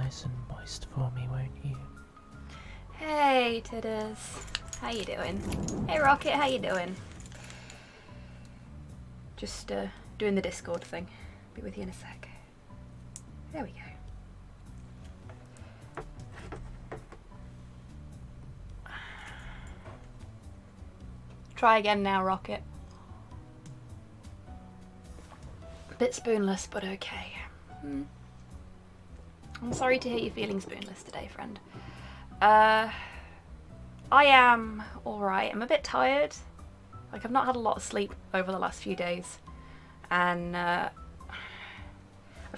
nice and moist for me, won't you? Hey, Titters. How you doing? Hey, Rocket, how you doing? Just doing the Discord thing. Be with you in a sec. There we go. Try again now, Rocket. A bit spoonless, but okay. I'm sorry to hear you feeling spoonless today, friend. I am alright. I'm a bit tired. Like, I've not had a lot of sleep over the last few days. And I've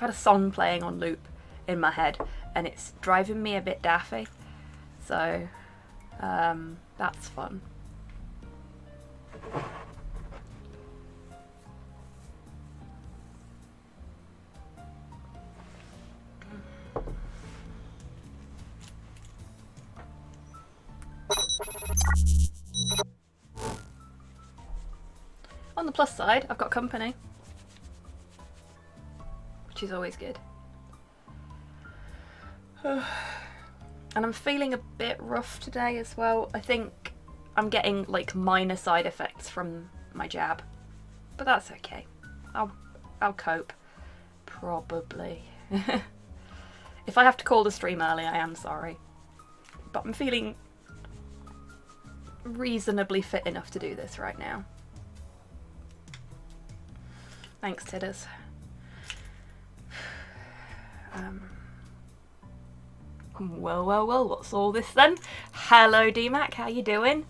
had a song playing on loop in my head, and it's driving me a bit daffy. So, that's fun. On the plus side, I've got company, which is always good. And I'm feeling a bit rough today as well. I think I'm getting like minor side effects from my jab, but that's okay. I'll cope, probably. If I have to call the stream early, I am sorry, but I'm feeling reasonably fit enough to do this right now. Thanks, Titters. Well, what's all this then? Hello, DMAC, how you doing?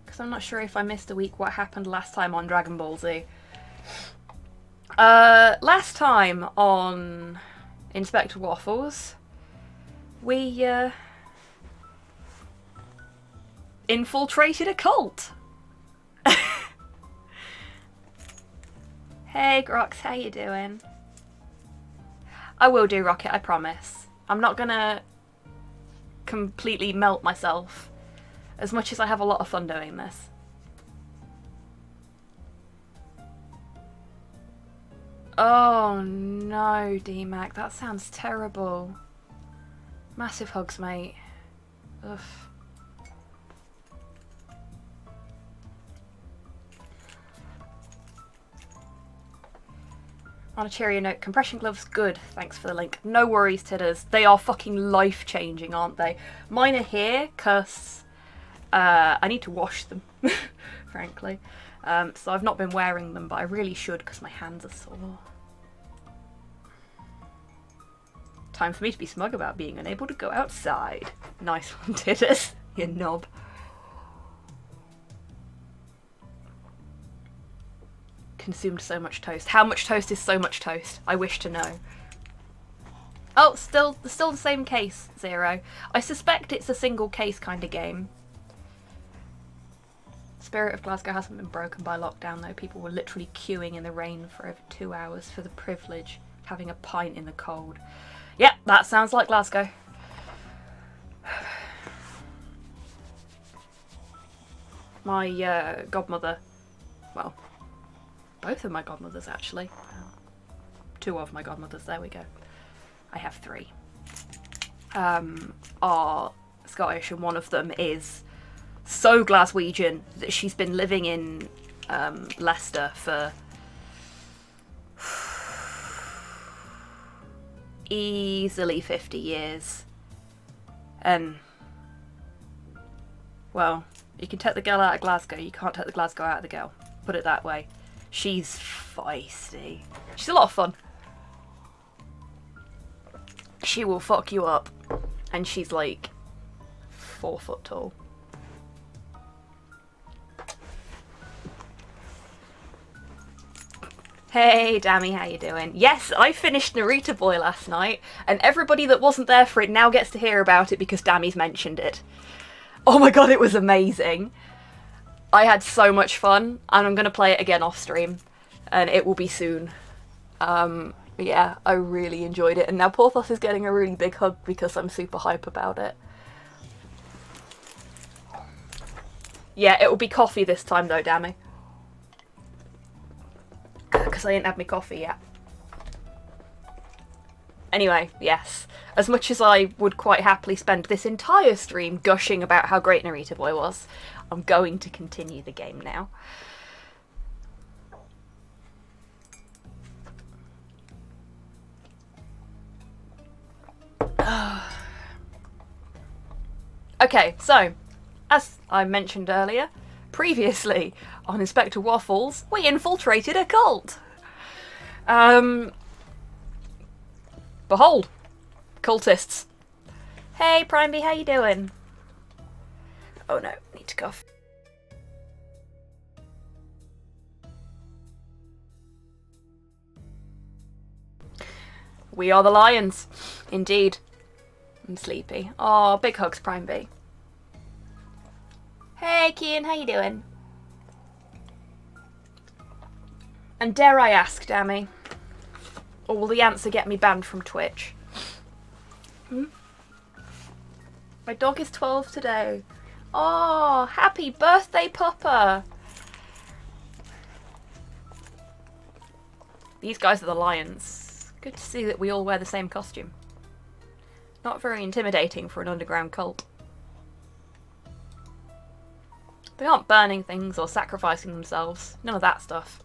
Because I'm not sure if I missed a week what happened last time on Dragon Ball Z. Last time on Inspector Waffles, we, infiltrated a cult. Hey Grox, how you doing? I will do, Rocket, I promise. I'm not gonna completely melt myself, as much as I have a lot of fun doing this. Oh no, DMAC, that sounds terrible. Massive hugs, mate. Ugh. On a cheerier note, compression gloves, good. Thanks for the link. No worries, Titters. They are fucking life-changing, aren't they? Mine are here, cause I need to wash them, frankly. So I've not been wearing them, but I really should, because my hands are sore. Time for me to be smug about being unable to go outside. Nice one, Titters. You knob. Consumed so much toast. How much toast is so much toast? I wish to know. Oh, still the same case, Zero. I suspect it's a single case kind of game. Spirit of Glasgow hasn't been broken by lockdown though. People were literally queuing in the rain for over 2 hours for the privilege of having a pint in the cold. Yep, that sounds like Glasgow. My godmother, well, both of my godmothers actually. 2 of my godmothers, there we go. I have 3. Are Scottish, and one of them is so Glaswegian that she's been living in Leicester for easily 50 years. And, well, you can take the girl out of Glasgow, you can't take the Glasgow out of the girl. Put it that way. She's feisty. She's a lot of fun. She will fuck you up. And she's like 4 foot tall. Hey Dammy, how you doing? Yes, I finished Naruto Boy last night, and everybody that wasn't there for it now gets to hear about it because Dammy's mentioned it. Oh my god, it was amazing. I had so much fun, and I'm going to play it again off stream, and it will be soon. Yeah, I really enjoyed it, and now Porthos is getting a really big hug because I'm super hype about it. Yeah, it will be coffee this time though, Dammy. because I didn't have my coffee yet. Anyway, yes. As much as I would quite happily spend this entire stream gushing about how great Narita Boy was, I'm going to continue the game now. Okay, so, as I mentioned earlier, previously on Inspector Waffles, we infiltrated a cult. Behold, cultists. Hey, Primeby, how you doing? Oh no, need to cough. We are the lions, indeed. I'm sleepy. Oh, big hugs, Primeby. Hey, Kian, how you doing? And dare I ask, Dammy, or will the answer get me banned from Twitch? My dog is 12 today. Oh, happy birthday, Puppa! These guys are the lions. Good to see that we all wear the same costume. Not very intimidating for an underground cult. They aren't burning things or sacrificing themselves. None of that stuff.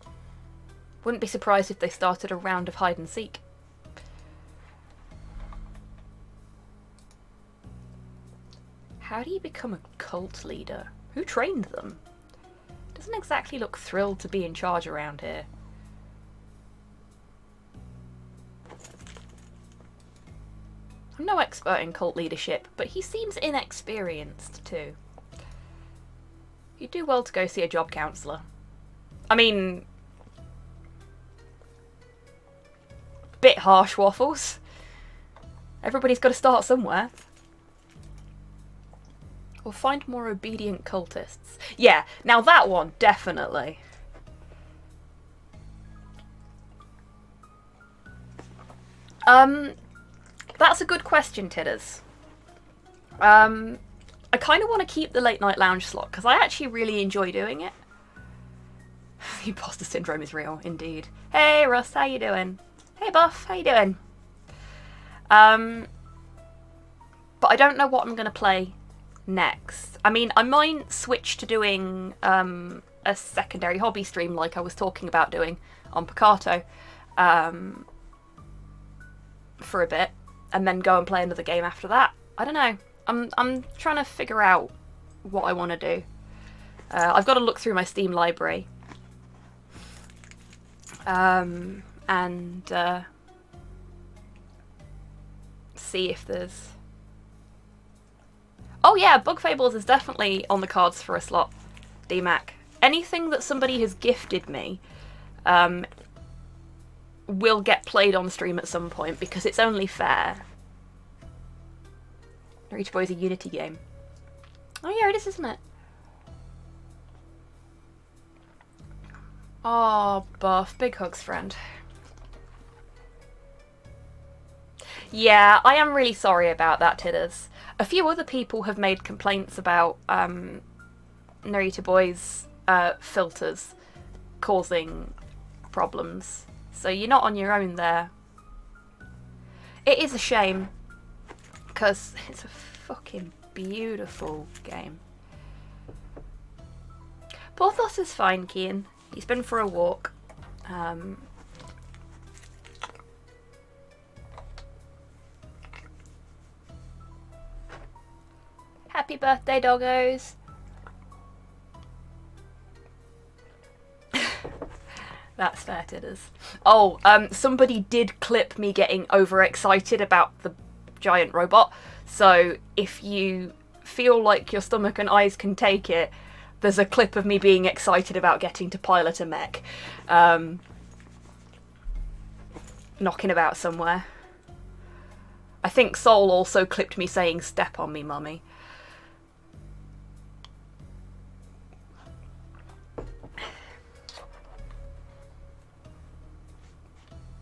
Wouldn't be surprised if they started a round of hide and seek. How do you become a cult leader? Who trained them? Doesn't exactly look thrilled to be in charge around here. I'm no expert in cult leadership, but he seems inexperienced too. You'd do well to go see a job counsellor. I mean, bit harsh, Waffles. Everybody's got to start somewhere. Or find more obedient cultists. Yeah, now that one, definitely. That's a good question, Tidders. I kind of want to keep the late night lounge slot because I actually really enjoy doing it. The imposter syndrome is real, indeed. Hey, Russ, how you doing? Hey, Buff, how you doing? But I don't know what I'm going to play next. I mean, I might switch to doing a secondary hobby stream like I was talking about doing on Picato for a bit, and then go and play another game after that. I don't know. I'm trying to figure out what I want to do. I've got to look through my Steam library and see if there's... Oh yeah, Bug Fables is definitely on the cards for a slot, DMAC. Anything that somebody has gifted me will get played on stream at some point because it's only fair. Narita Boy is a Unity game. Oh yeah, it is, isn't it? Oh, Buff. Big hugs, friend. Yeah, I am really sorry about that, Tidders. A few other people have made complaints about Narita Boy's filters causing problems. So you're not on your own there. It is a shame, because it's a fucking beautiful game. Porthos is fine, Kian. He's been for a walk. Happy birthday, doggos. That's fair, Tidders. Oh, somebody did clip me getting overexcited about the giant robot. So if you feel like your stomach and eyes can take it, there's a clip of me being excited about getting to pilot a mech. Knocking about somewhere. I think Soul also clipped me saying, "Step on me, mummy."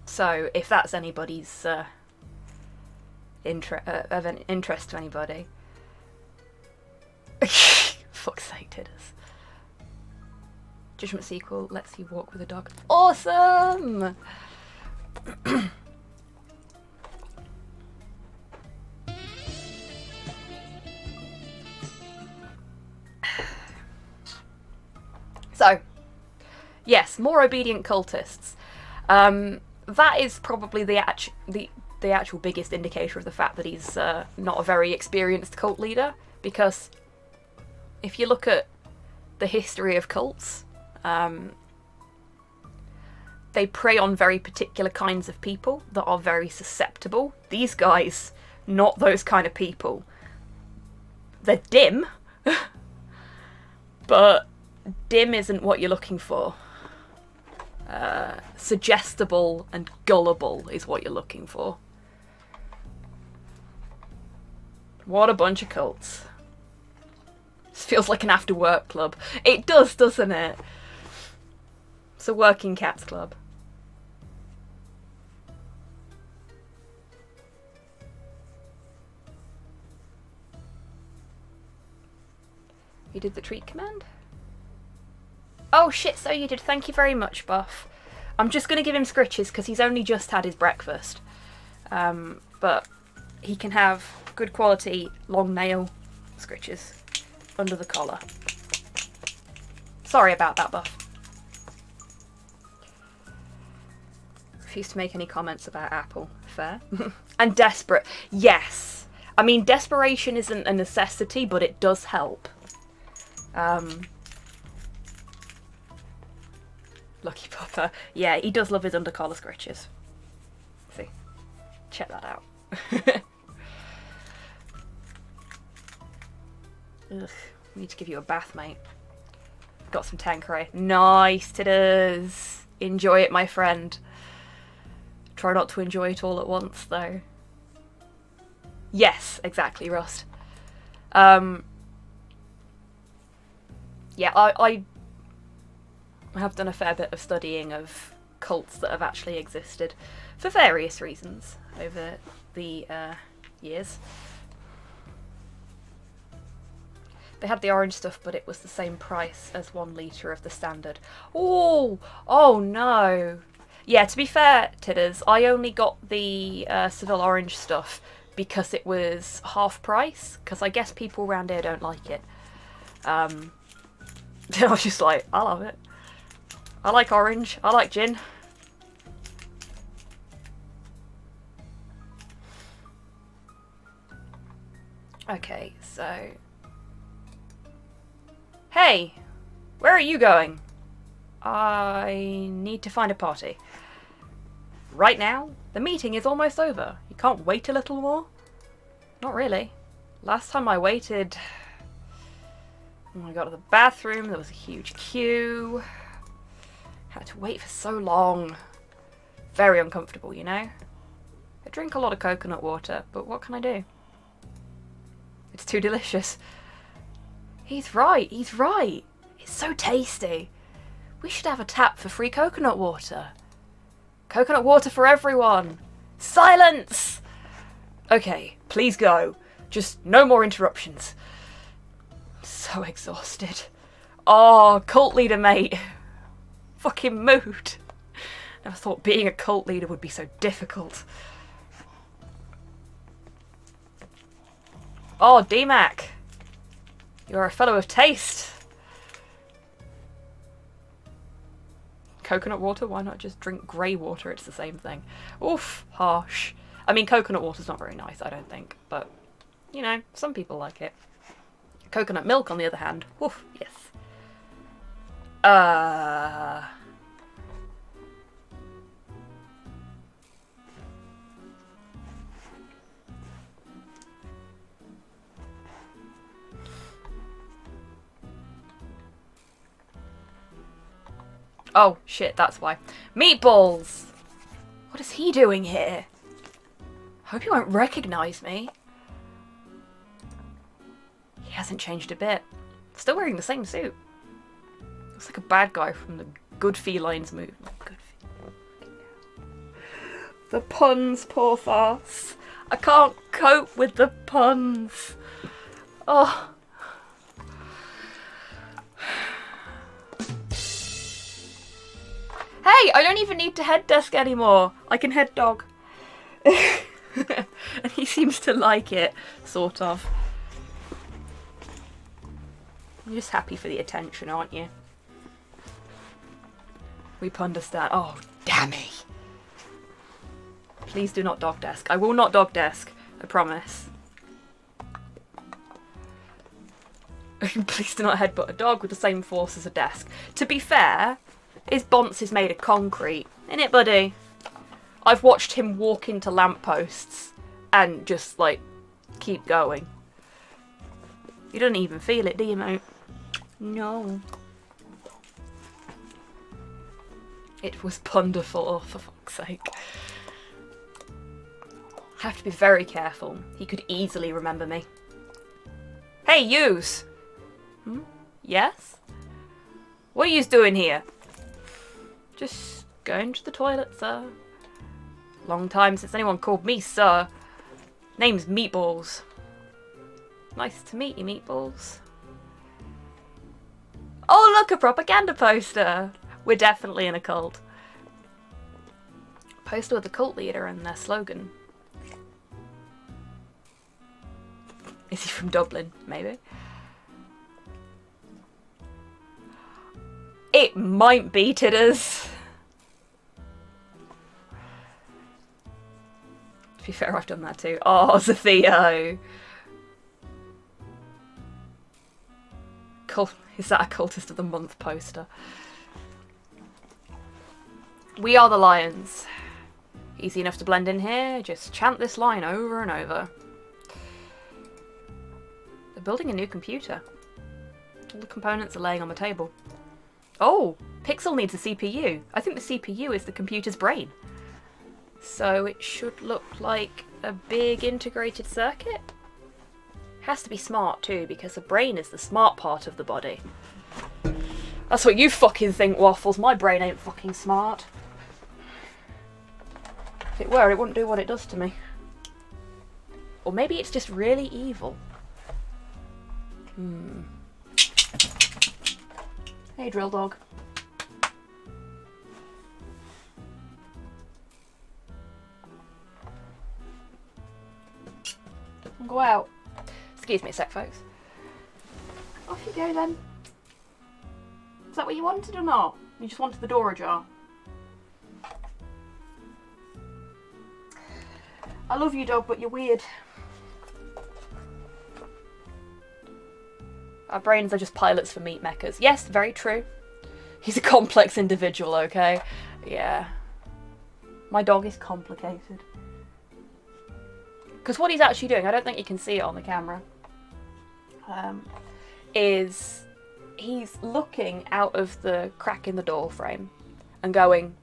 So, if that's anybody's of an interest to anybody. Fuck's sake, Tidders. Judgment sequel lets you walk with a dog. Awesome! So, yes, more obedient cultists. That is probably the actual biggest indicator of the fact that he's not a very experienced cult leader, because if you look at the history of cults, they prey on very particular kinds of people that are very susceptible. These guys, not those kind of people. They're dim, but dim isn't what you're looking for. Suggestible and gullible is what you're looking for. What a bunch of cults. This feels like an after-work club. It does, doesn't it? It's a working cats club. You did the treat command? Oh shit, so you did. Thank you very much, Buff. I'm just going to give him scritches because he's only just had his breakfast. But he can have good quality long nail scritches under the collar. Sorry about that, Buff. Refuse to make any comments about Apple. Fair. And desperate. Yes. I mean, desperation isn't a necessity, but it does help. Lucky Pupper. Yeah, he does love his undercollar scritches. See? Check that out. Ugh, need to give you a bath, mate. Got some Tanqueray. Nice, Titters. Enjoy it, my friend. Try not to enjoy it all at once, though. Yes, exactly, Rust. Yeah, I have done a fair bit of studying of cults that have actually existed for various reasons over the years. They had the orange stuff, but it was the same price as 1 litre of the standard. Oh no. Yeah, to be fair, Titters, I only got the Seville orange stuff because it was half price, because I guess people around here don't like it. I was just like, I love it. I like orange. I like gin. Okay, so... Hey! Where are you going? I need to find a party. Right now? The meeting is almost over. You can't wait a little more? Not really. Last time I waited... When I got to the bathroom, there was a huge queue. Had to wait for so long. Very uncomfortable, you know? I drink a lot of coconut water, but what can I do? It's too delicious. He's right, he's right. It's so tasty. We should have a tap for free coconut water. Coconut water for everyone. Silence! Okay, please go. Just no more interruptions. So exhausted. Oh, cult leader, mate. Fucking mood. Never thought being a cult leader would be so difficult. Oh, D-Mac. You're a fellow of taste. Coconut water? Why not just drink grey water? It's the same thing. Oof, harsh. I mean, coconut water's not very nice, I don't think. But, you know, some people like it. Coconut milk, on the other hand. Oof, yes. Oh, shit, that's why. Meatballs! What is he doing here? Hope he won't recognise me. He hasn't changed a bit. Still wearing the same suit. Looks like a bad guy from the Good Felines movie. The puns, poor farce. I can't cope with the puns. Oh. Hey, I don't even need to head desk anymore. I can head dog. And he seems to like it, sort of. You're just happy for the attention, aren't you? We understand. Oh, dammy. Please do not dog desk. I will not dog desk. I promise. Please do not headbutt a dog with the same force as a desk. To be fair, his bonce is made of concrete. Innit, buddy? I've watched him walk into lampposts and just, like, keep going. You don't even feel it, do you, mate? No. It was wonderful, oh, for fuck's sake. Have to be very careful. He could easily remember me. Hey, yous! Hmm? Yes? What are yous doing here? Just going to the toilet, sir. Long time since anyone called me sir. Name's Meatballs. Nice to meet you, Meatballs. Oh, look, a propaganda poster. We're definitely in a cult. Poster with the cult leader and their slogan. Is he from Dublin? Maybe. It might be Tidders. To be fair, I've done that too. Oh, Zatheo. Is that a Cultist of the Month poster? We are the Lions. Easy enough to blend in here. Just chant this line over and over. They're building a new computer. All the components are laying on the table. Oh, Pixel needs a CPU. I think the CPU is the computer's brain. So it should look like a big integrated circuit. Has to be smart too, because the brain is the smart part of the body. That's what you fucking think, Waffles. My brain ain't fucking smart. If it were, it wouldn't do what it does to me. Or maybe it's just really evil. Hey, drill dog. Go out. Excuse me a sec, folks. Off you go then. Is that what you wanted or not? You just wanted the door ajar. I love you, dog, but you're weird. Our brains are just pilots for meat mechas. Yes, very true. He's a complex individual, okay? Yeah. My dog is complicated. Because what he's actually doing, I don't think you can see it on the camera, is he's looking out of the crack in the door frame and going,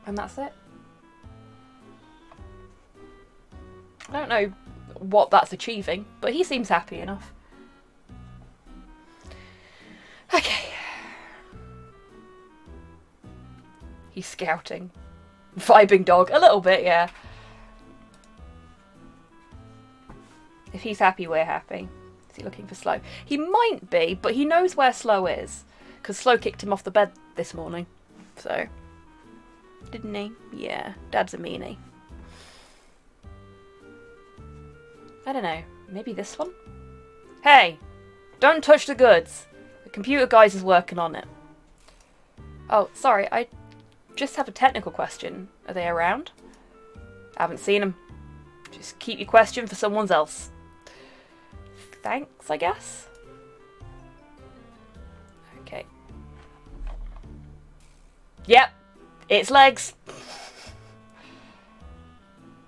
and that's it. I don't know what that's achieving, but he seems happy enough. Okay. He's scouting. Vibing dog. A little bit, yeah. If he's happy, we're happy. Is he looking for Slow? He might be, but he knows where Slow is. Because Slow kicked him off the bed this morning. So. Didn't he? Yeah. Dad's a meanie. I don't know. Maybe this one? Hey! Don't touch the goods. The computer guys is working on it. Oh, sorry. I just have a technical question. Are they around? I haven't seen them. Just keep your question for someone else. Thanks, I guess. Okay. Yep. It's legs.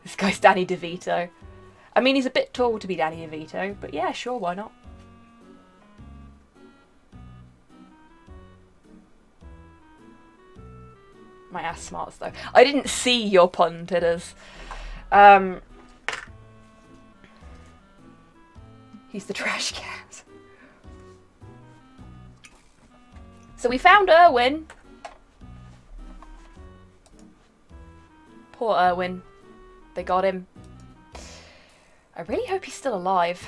This guy's Danny DeVito. I mean, he's a bit tall to be Danny DeVito, but yeah, sure, why not? My ass smarts though. I didn't see your pun, Tidders. He's the trash cat. So we found Erwin. Poor Erwin. They got him. I really hope he's still alive.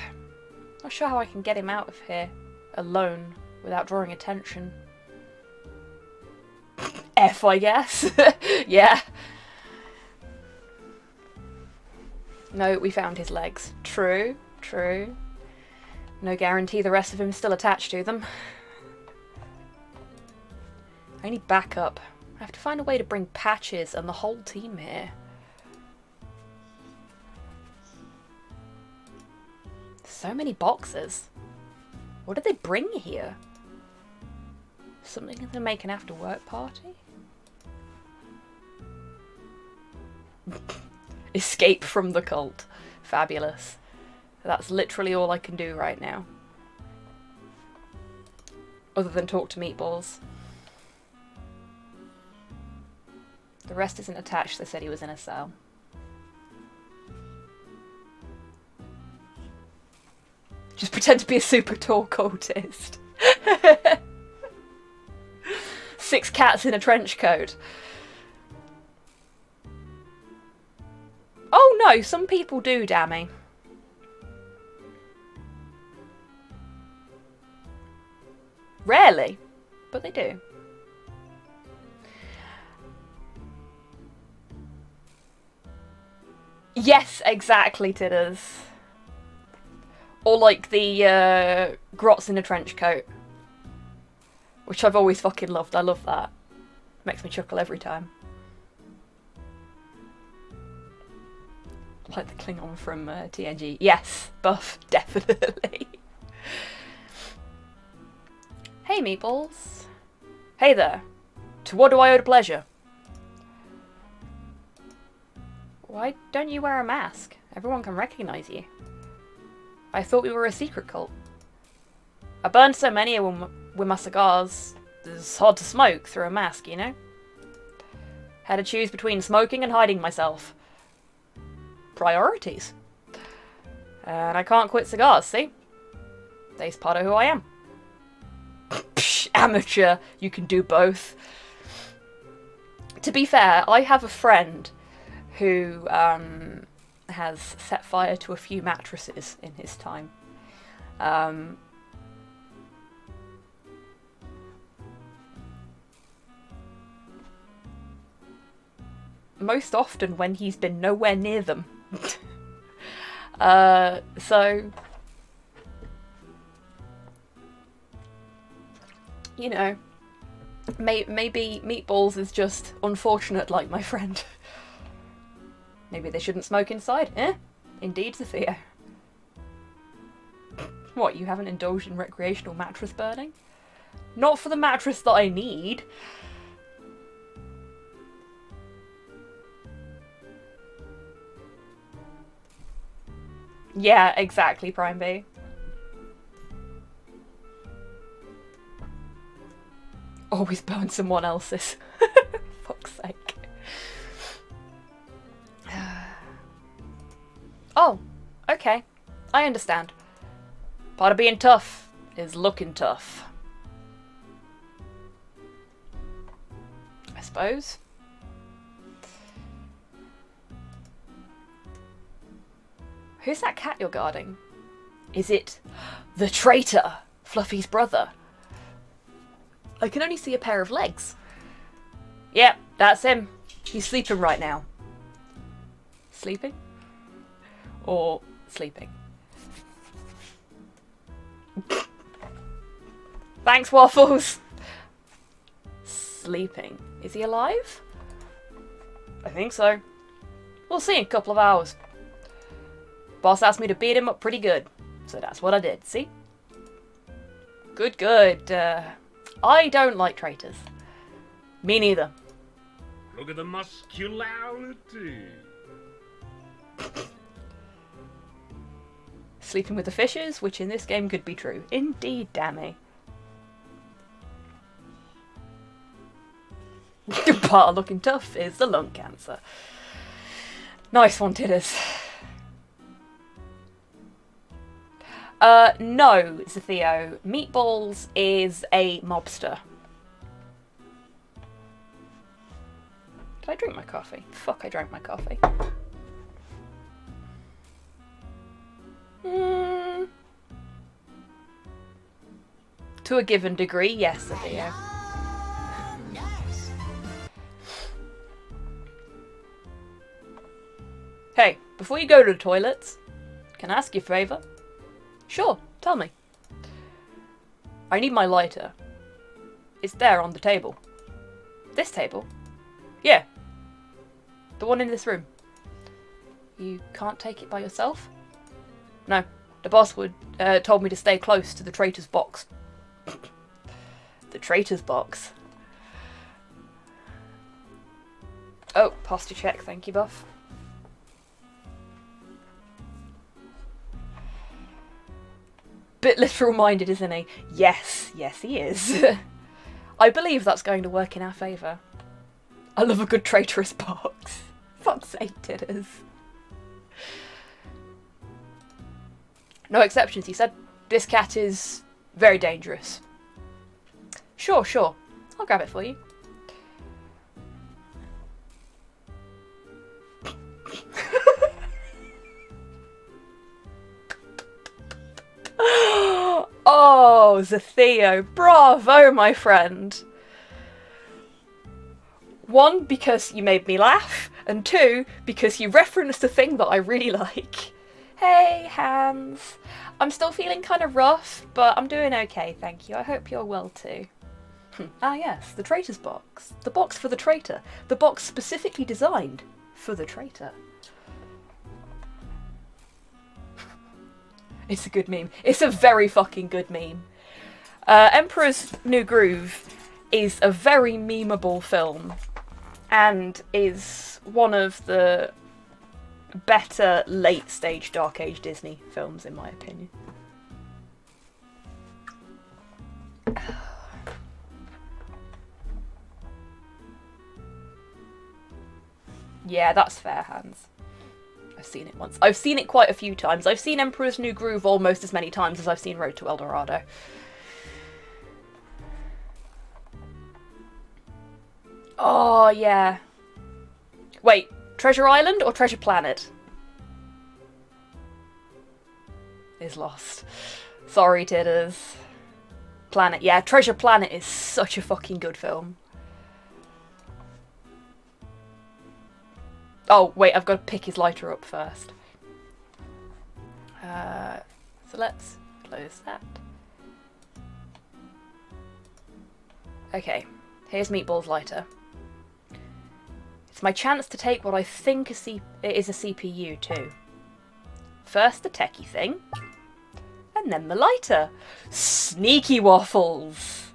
Not sure how I can get him out of here alone without drawing attention. F, I guess. Yeah. No, we found his legs. True, true. No guarantee the rest of him is still attached to them. I need backup. I have to find a way to bring Patches and the whole team here. So many boxes. What did they bring here? Something to make an after-work party? Escape from the cult. Fabulous. That's literally all I can do right now. Other than talk to Meatballs. The rest isn't attached, they said he was in a cell. Just pretend to be a super tall cultist. 6 cats in a trench coat. Oh no, some people do, Dammy. Rarely, but they do. Yes, exactly, Tidders. Or like the grots in a trench coat. Which I've always fucking loved. I love that. Makes me chuckle every time. Like the Klingon from TNG. Yes, buff, definitely. Hey, Meatballs. Hey there. To what do I owe the pleasure? Why don't you wear a mask? Everyone can recognise you. I thought we were a secret cult. I burned so many of them with my cigars, it's hard to smoke through a mask, you know? Had to choose between smoking and hiding myself. Priorities. And I can't quit cigars, see? They's part of who I am. Psh, amateur, you can do both. To be fair, I have a friend who has set fire to a few mattresses in his time. Most often when he's been nowhere near them. So, you know, maybe Meatballs is just unfortunate like my friend. Maybe they shouldn't smoke inside, eh? Indeed, Sophia. What, you haven't indulged in recreational mattress burning? Not for the mattress that I need. Yeah, exactly, Prime B. Always burn someone else's. Fuck's sake. Oh, okay. I understand. Part of being tough is looking tough. I suppose. Who's that cat you're guarding? Is it the traitor, Fluffy's brother? I can only see a pair of legs. Yep, that's him. He's sleeping right now. Sleeping? Or sleeping? Thanks, Waffles! Sleeping. Is he alive? I think so. We'll see in a couple of hours. Boss asked me to beat him up pretty good, so that's what I did, see? Good, good. I don't like traitors. Me neither. Look at the muscularity. Sleeping with the fishes, which in this game could be true. Indeed, Dammy. Part of looking tough is the lung cancer. Nice one, Tidders. No, Zatheo. Meatballs is a mobster. Did I drink my coffee? Fuck, I drank my coffee. To a given degree, yes, Theo. Hey, before you go to the toilets, can I ask you a favour? Sure, tell me. I need my lighter. It's there on the table. This table? Yeah. The one in this room. You can't take it by yourself? No. The boss told me to stay close to the traitor's box. The traitor's box? Oh, posture check, thank you, Buff. Bit literal minded, isn't he? Yes, yes he is. I believe that's going to work in our favour. I love a good traitorous box. Fuck's sake, titters. No exceptions, he said. This cat is very dangerous. Sure, sure. I'll grab it for you. Oh, Zatheo, bravo, my friend. One, because you made me laugh, and two, because you referenced a thing that I really like. Hey, Hans. I'm still feeling kind of rough, but I'm doing okay, thank you. I hope you're well too. Ah yes, the traitor's box. The box for the traitor. The box specifically designed for the traitor. It's a good meme. It's a very fucking good meme. Emperor's New Groove is a very memeable film and is one of the better late stage Dark Age Disney films in my opinion. Yeah, that's fair, Hans. I've seen it once. I've seen it quite a few times. I've seen Emperor's New Groove almost as many times as I've seen Road to El Dorado. Oh, yeah. Wait, Treasure Island or Treasure Planet? Is lost. Sorry, titters. Planet, yeah, Treasure Planet is such a fucking good film. Oh, wait, I've got to pick his lighter up first. So let's close that. Okay, here's Meatball's lighter. It's my chance to take what I think is a CPU too. First the techie thing, and then the lighter. Sneaky Waffles!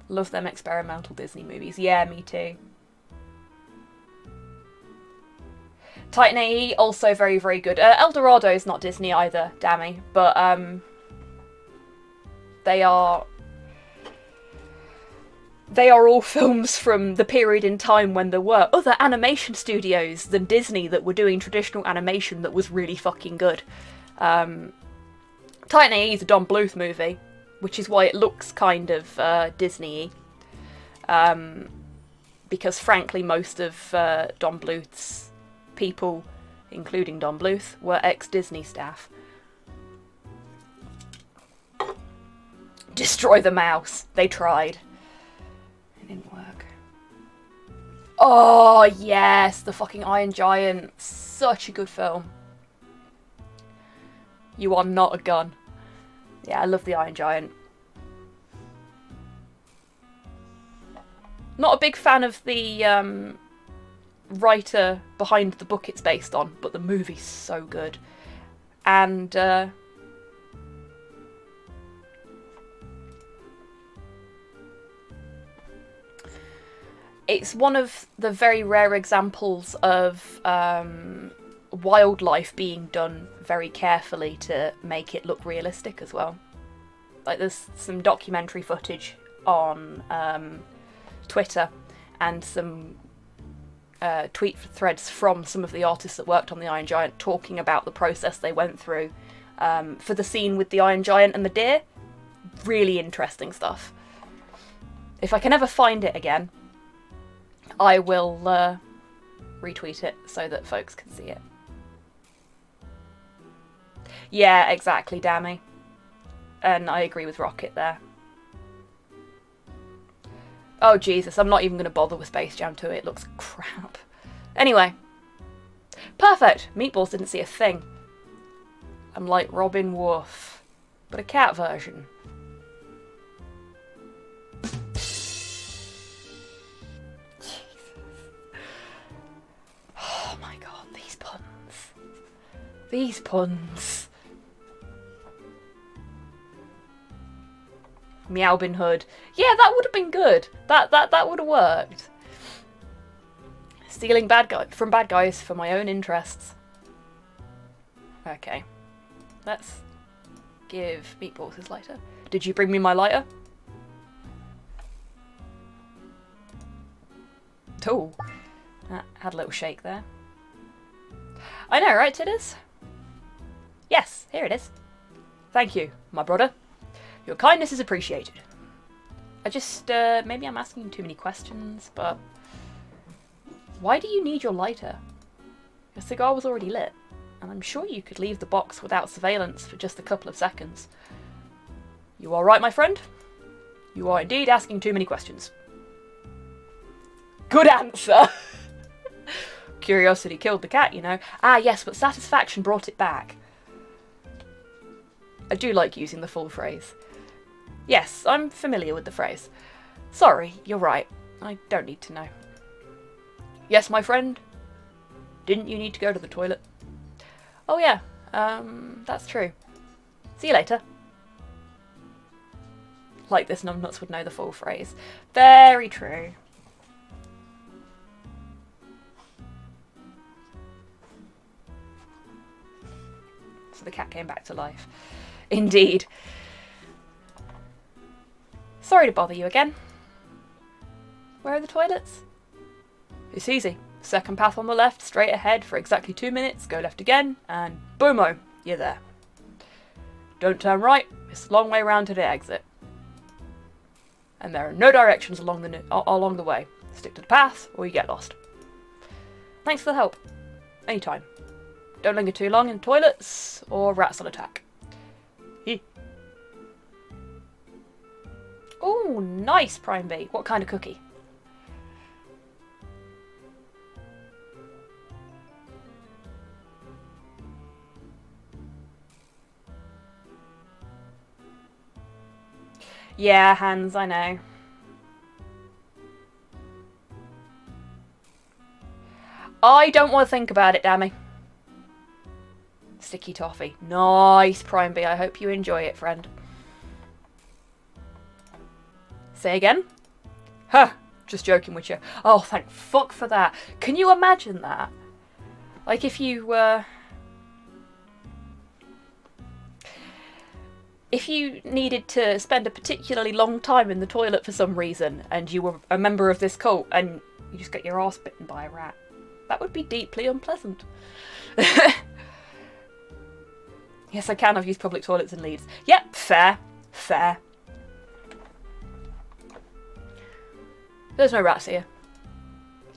Love them experimental Disney movies. Yeah, me too. Titan AE, also very, very good. El Dorado is not Disney either, dammy, but they are all films from the period in time when there were other animation studios than Disney that were doing traditional animation that was really fucking good. Titan AE is a Don Bluth movie, which is why it looks kind of Disney-y. Because frankly, most of Don Bluth's people, including Don Bluth, were ex-Disney staff. Destroy the mouse. They tried. It didn't work. Oh, yes! The fucking Iron Giant. Such a good film. You are not a gun. Yeah, I love the Iron Giant. Not a big fan of the writer behind the book it's based on, but the movie's so good. And it's one of the very rare examples of wildlife being done very carefully to make it look realistic as well. Like, there's some documentary footage on Twitter and some tweet threads from some of the artists that worked on the Iron Giant talking about the process they went through for the scene with the Iron Giant and the deer. Really interesting stuff. If I can ever find it again, I will retweet it so that folks can see it. Yeah, exactly, Dammy. And I agree with Rocket there. Oh, Jesus, I'm not even going to bother with Space Jam 2. It looks crap. Anyway. Perfect. Meatballs didn't see a thing. I'm like Robin Wolf, but a cat version. Jesus. Oh my god, these puns. These puns. Meowbin Hood. Yeah, that would have been good. That would have worked. Stealing from bad guys for my own interests. Okay. Let's give Meatballs his lighter. Did you bring me my lighter? Oh. That had a little shake there. I know, right, Tidders? Yes, here it is. Thank you, my brother. Your kindness is appreciated. I just, maybe I'm asking too many questions, but... Why do you need your lighter? Your cigar was already lit, and I'm sure you could leave the box without surveillance for just a couple of seconds. You are right, my friend. You are indeed asking too many questions. Good answer! Curiosity killed the cat, you know. Ah, yes, but satisfaction brought it back. I do like using the full phrase. Yes, I'm familiar with the phrase. Sorry, you're right. I don't need to know. Yes, my friend? Didn't you need to go to the toilet? Oh yeah, that's true. See you later. Like this numbnuts would know the full phrase. Very true. So the cat came back to life. Indeed. Sorry to bother you again. Where are the toilets? It's easy. Second path on the left, straight ahead for exactly 2 minutes, go left again, and boomo, you're there. Don't turn right, it's a long way round to the exit. And there are no directions along the way. Stick to the path, or you get lost. Thanks for the help. Anytime. Don't linger too long in toilets, or rats on attack. Oh, nice, Prime B. What kind of cookie? Yeah, Hans, I know. I don't want to think about it, Dammy. Sticky toffee. Nice, Prime B. I hope you enjoy it, friend. Say again? Huh, just joking with you. Oh, thank fuck for that. Can you imagine that? Like if you, if you needed to spend a particularly long time in the toilet for some reason, and you were a member of this cult, and you just get your arse bitten by a rat. That would be deeply unpleasant. Yes, I can. I've used public toilets in Leeds. Yep, fair. Fair. There's no rats here.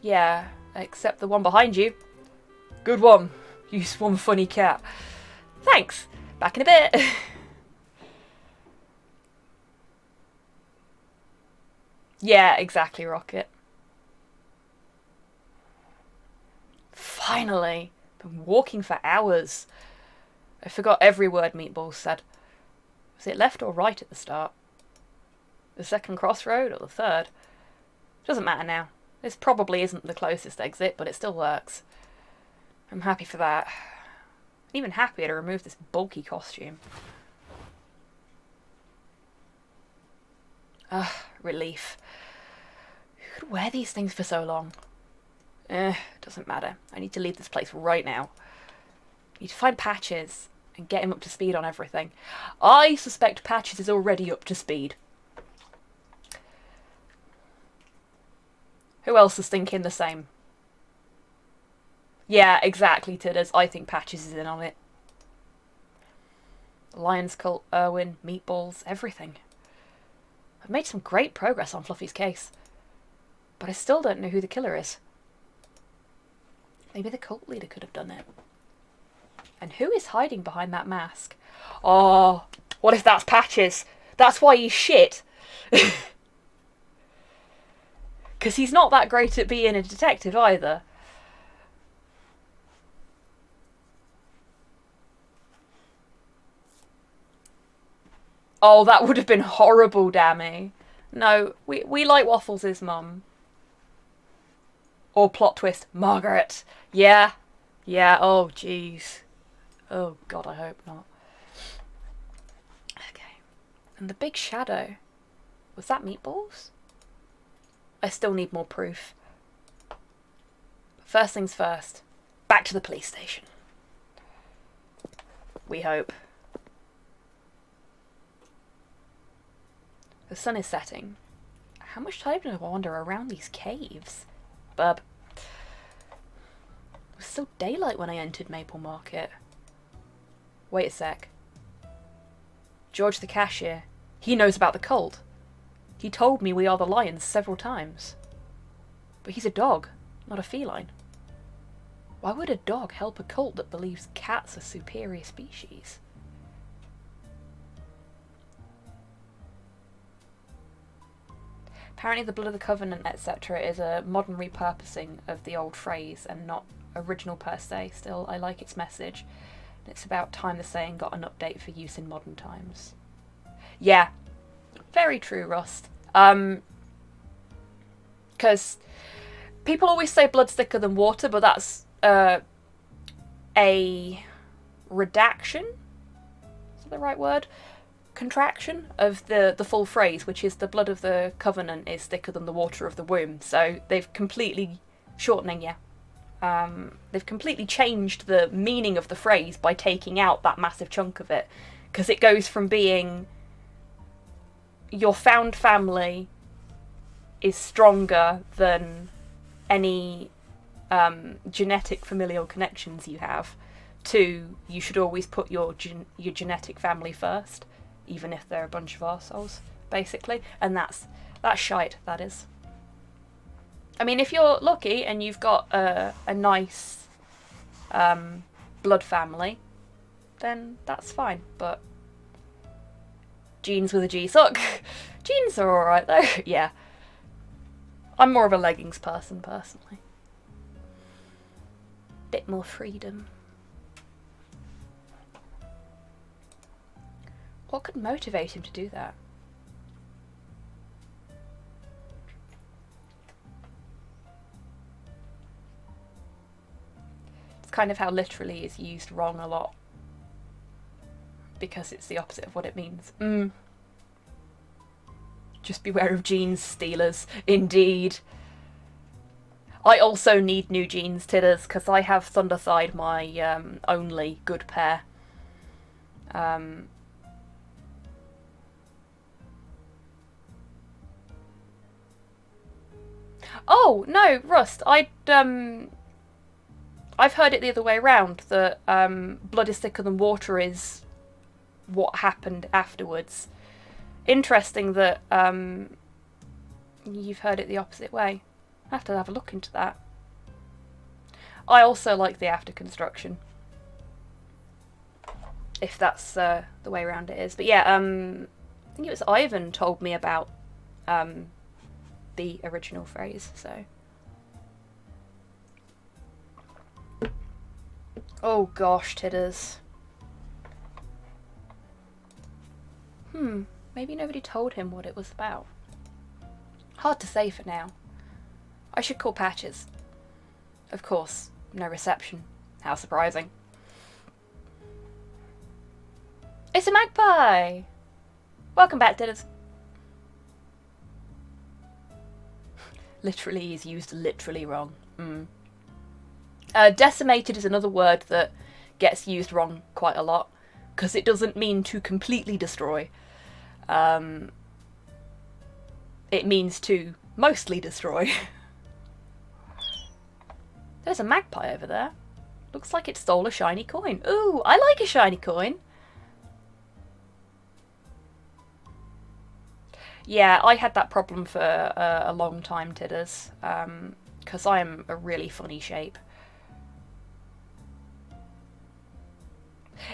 Yeah, except the one behind you. Good one. You one funny cat. Thanks. Back in a bit. Yeah, exactly, Rocket. Finally. Been walking for hours. I forgot every word Meatballs said. Was it left or right at the start? The second crossroad or the third? Doesn't matter now. This probably isn't the closest exit, but it still works. I'm happy for that. I'm even happier to remove this bulky costume. Relief. Who could wear these things for so long? Doesn't matter. I need to leave this place right now. I need to find Patches and get him up to speed on everything. I suspect Patches is already up to speed. Who else is thinking the same? Yeah, exactly, Tidders. I think Patches is in on it. Lion's Cult, Irwin, Meatballs, everything. I've made some great progress on Fluffy's case. But I still don't know who the killer is. Maybe the cult leader could have done it. And who is hiding behind that mask? Oh, what if that's Patches? That's why he's shit. Because he's not that great at being a detective either. Oh, that would have been horrible, Dammy. No, we like Waffles' mum. Or plot twist, Margaret. Yeah. Yeah, oh jeez. Oh god, I hope not. Okay. And the big shadow. Was that meatballs? I still need more proof. First things first. Back to the police station. We hope. The sun is setting. How much time do I wander around these caves? Bub. It was still daylight when I entered Maple Market. Wait a sec. George the cashier. He knows about the cult. He told me we are the lions several times. But he's a dog, not a feline. Why would a dog help a cult that believes cats are superior species? Apparently the blood of the covenant, etc. is a modern repurposing of the old phrase and not original per se. Still, I like its message. It's about time the saying got an update for use in modern times. Yeah, very true, Rust. Because people always say blood's thicker than water, but that's a redaction? Is that the right word? Contraction of the full phrase, which is the blood of the covenant is thicker than the water of the womb. So they've completely shortening, yeah. They've completely changed the meaning of the phrase by taking out that massive chunk of it, because it goes from being your found family is stronger than any genetic familial connections you have, to you should always put your genetic family first, even if they're a bunch of arseholes, basically. And that's shite, that is. I mean, if you're lucky and you've got a nice blood family, then that's fine. But jeans with a G suck. Jeans are alright though. Yeah. I'm more of a leggings person, personally. Bit more freedom. What could motivate him to do that? It's kind of how literally is used wrong a lot, because it's the opposite of what it means. Just beware of jeans stealers, indeed. I also need new jeans, Tidders, because I have Thunder Thighed my only good pair. Oh, no, Rust, I've heard it the other way around, that blood is thicker than water is what happened afterwards. Interesting that you've heard it the opposite way. I have to have a look into that. I also like the after construction, if that's the way around it is. But yeah, I think it was Ivan told me about the original phrase, so. Oh gosh, Tidders. Maybe nobody told him what it was about. Hard to say for now. I should call Patches. Of course, no reception. How surprising. It's a magpie! Welcome back, Tidders. Literally is used literally wrong. Decimated is another word that gets used wrong quite a lot, because it doesn't mean to completely destroy. It means to mostly destroy. There's a magpie over there. Looks like it stole a shiny coin. Ooh, I like a shiny coin. Yeah, I had that problem for a long time, Tidders, because I am a really funny shape.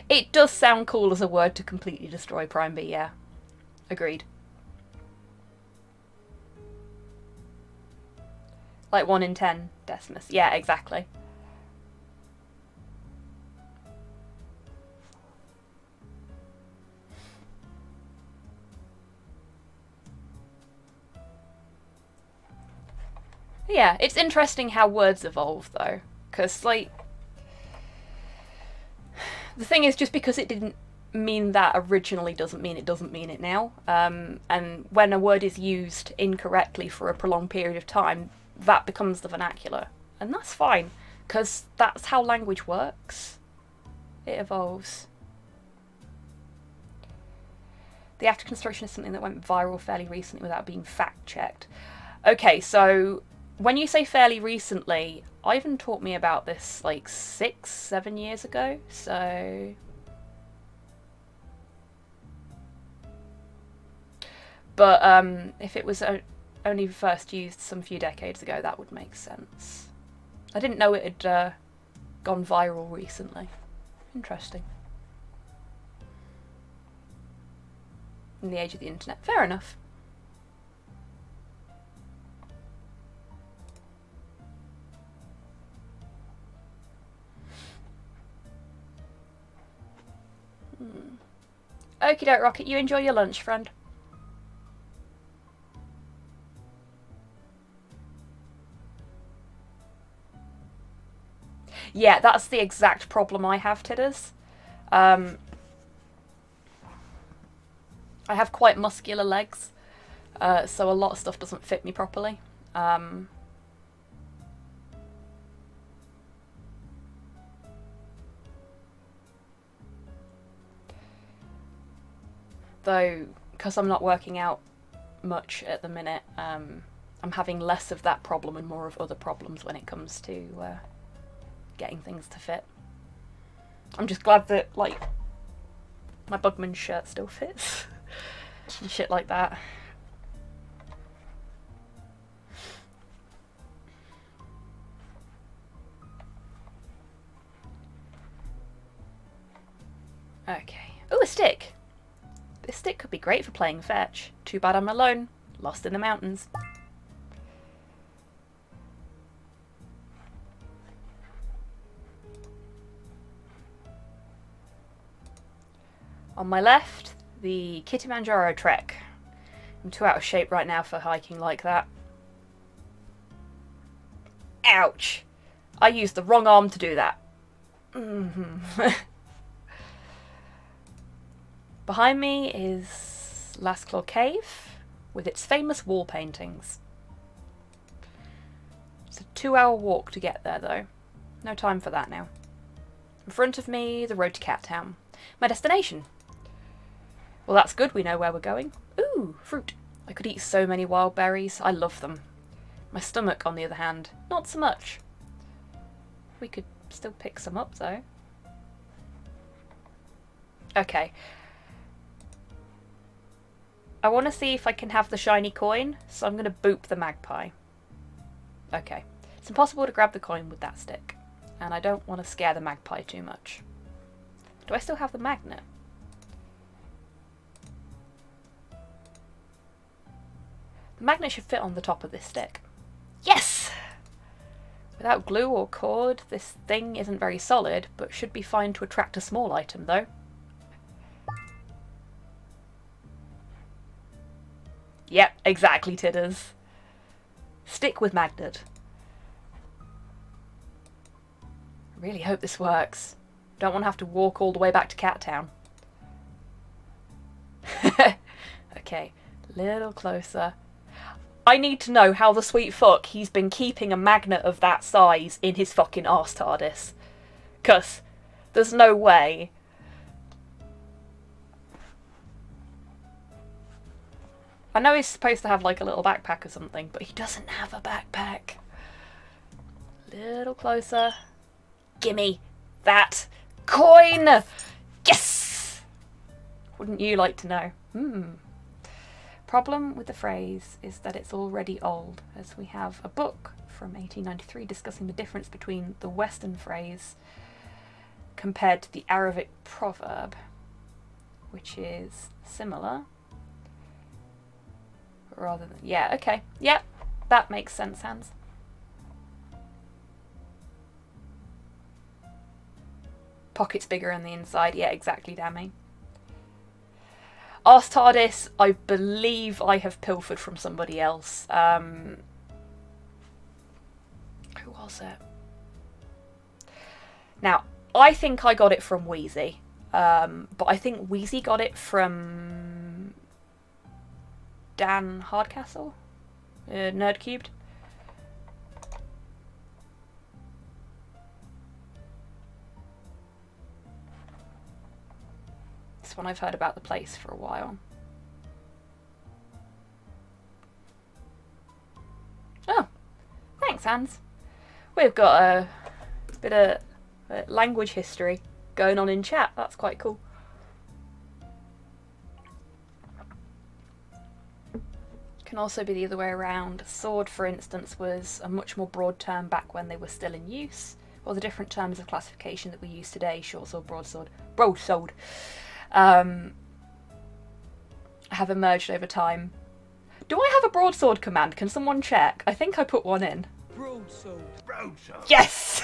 It does sound cool as a word to completely destroy Prime B, yeah. Agreed. Like 1 in 10 decimus. Yeah, exactly. Yeah, it's interesting how words evolve, though. Because, like, the thing is, just because it didn't mean that originally doesn't mean it now. And when a word is used incorrectly for a prolonged period of time, that becomes the vernacular. And that's fine, because that's how language works. It evolves. The after construction is something that went viral fairly recently without being fact-checked. Okay, so when you say fairly recently, Ivan taught me about this like 6-7 years ago, so... But if it was only first used some few decades ago, that would make sense. I didn't know it had gone viral recently. Interesting. In the age of the internet. Fair enough. Okie doke, Rocket. You enjoy your lunch, friend. Yeah, that's the exact problem I have, Tidders. I have quite muscular legs, so a lot of stuff doesn't fit me properly. Though, because I'm not working out much at the minute, I'm having less of that problem and more of other problems when it comes to getting things to fit. I'm just glad that, like, my Bugman shirt still fits and shit like that. Okay. Oh, a stick! This stick could be great for playing fetch. Too bad I'm alone, lost in the mountains. On my left, the Kilimanjaro trek. I'm too out of shape right now for hiking like that. Ouch! I used the wrong arm to do that. Behind me is Lascaux Cave, with its famous wall paintings. It's a 2-hour walk to get there, though. No time for that now. In front of me, the road to Cat Town. My destination. Well, that's good, we know where we're going. Ooh, fruit. I could eat so many wild berries. I love them. My stomach, on the other hand, not so much. We could still pick some up, though. Okay. I want to see if I can have the shiny coin, so I'm going to boop the magpie. Okay. It's impossible to grab the coin with that stick, and I don't want to scare the magpie too much. Do I still have the magnet? The magnet should fit on the top of this stick. Yes! Without glue or cord, this thing isn't very solid, but should be fine to attract a small item, though. Yep, exactly, Tidders. Stick with magnet. I really hope this works. Don't want to have to walk all the way back to Cat Town. Okay, little closer. I need to know how the sweet fuck he's been keeping a magnet of that size in his fucking arse TARDIS. 'Cause there's no way. I know he's supposed to have like a little backpack or something, but he doesn't have a backpack. Little closer. Gimme that coin! Yes! Wouldn't you like to know? Problem with the phrase is that it's already old, as we have a book from 1893 discussing the difference between the Western phrase compared to the Arabic proverb, which is similar. Rather than... Yeah, okay. Yeah, that makes sense, Hans. Pockets bigger on the inside. Yeah, exactly, Dammy. Arse TARDIS, I believe I have pilfered from somebody else. Who was it? Now, I think I got it from Wheezy. But I think Wheezy got it from Dan Hardcastle? Nerdcubed? This one I've heard about the place for a while. Oh, thanks, Hans. We've got a bit of language history going on in chat. That's quite cool. Can also be the other way around. Sword, for instance, was a much more broad term back when they were still in use. Or the different terms of classification that we use today: short sword, broadsword, broadsword. Have emerged over time. Do I have a broadsword command? Can someone check? I think I put one in. Broadsword. Broadsword. Yes!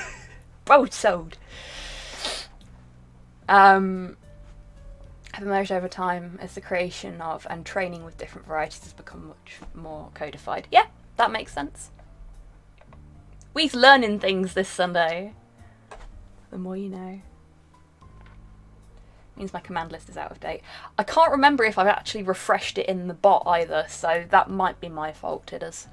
Broadsword. Have emerged over time as the creation of and training with different varieties has become much more codified. Yeah, that makes sense. We's learning things this Sunday. The more you know. Means my command list is out of date. I can't remember if I've actually refreshed it in the bot either, so that might be my fault, Tidders.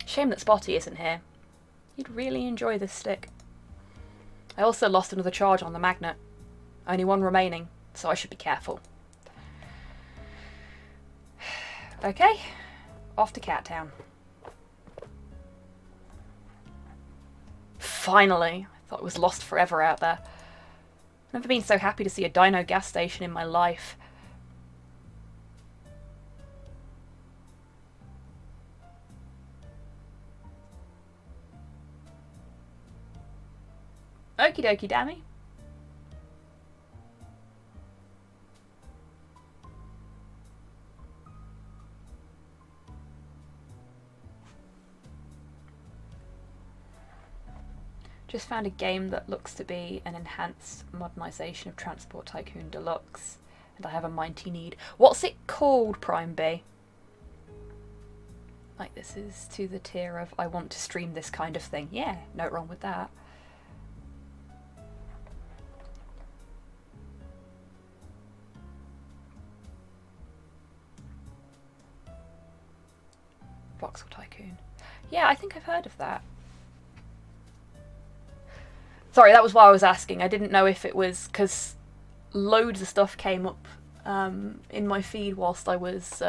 Shame that Spotty isn't here. He'd really enjoy this stick. I also lost another charge on the magnet. Only one remaining, so I should be careful. Okay, off to Cat Town. Finally! I thought it was lost forever out there. Never been so happy to see a Dino Gas Station in my life. Okie dokie, Dammy. Just found a game that looks to be an enhanced modernisation of Transport Tycoon Deluxe, and I have a mighty need. What's it called, Prime B? Like, this is to the tier of I want to stream this kind of thing. Yeah, no wrong with that. Voxel Tycoon. Yeah, I think I've heard of that. Sorry, that was why I was asking. I didn't know if it was because loads of stuff came up in my feed whilst I was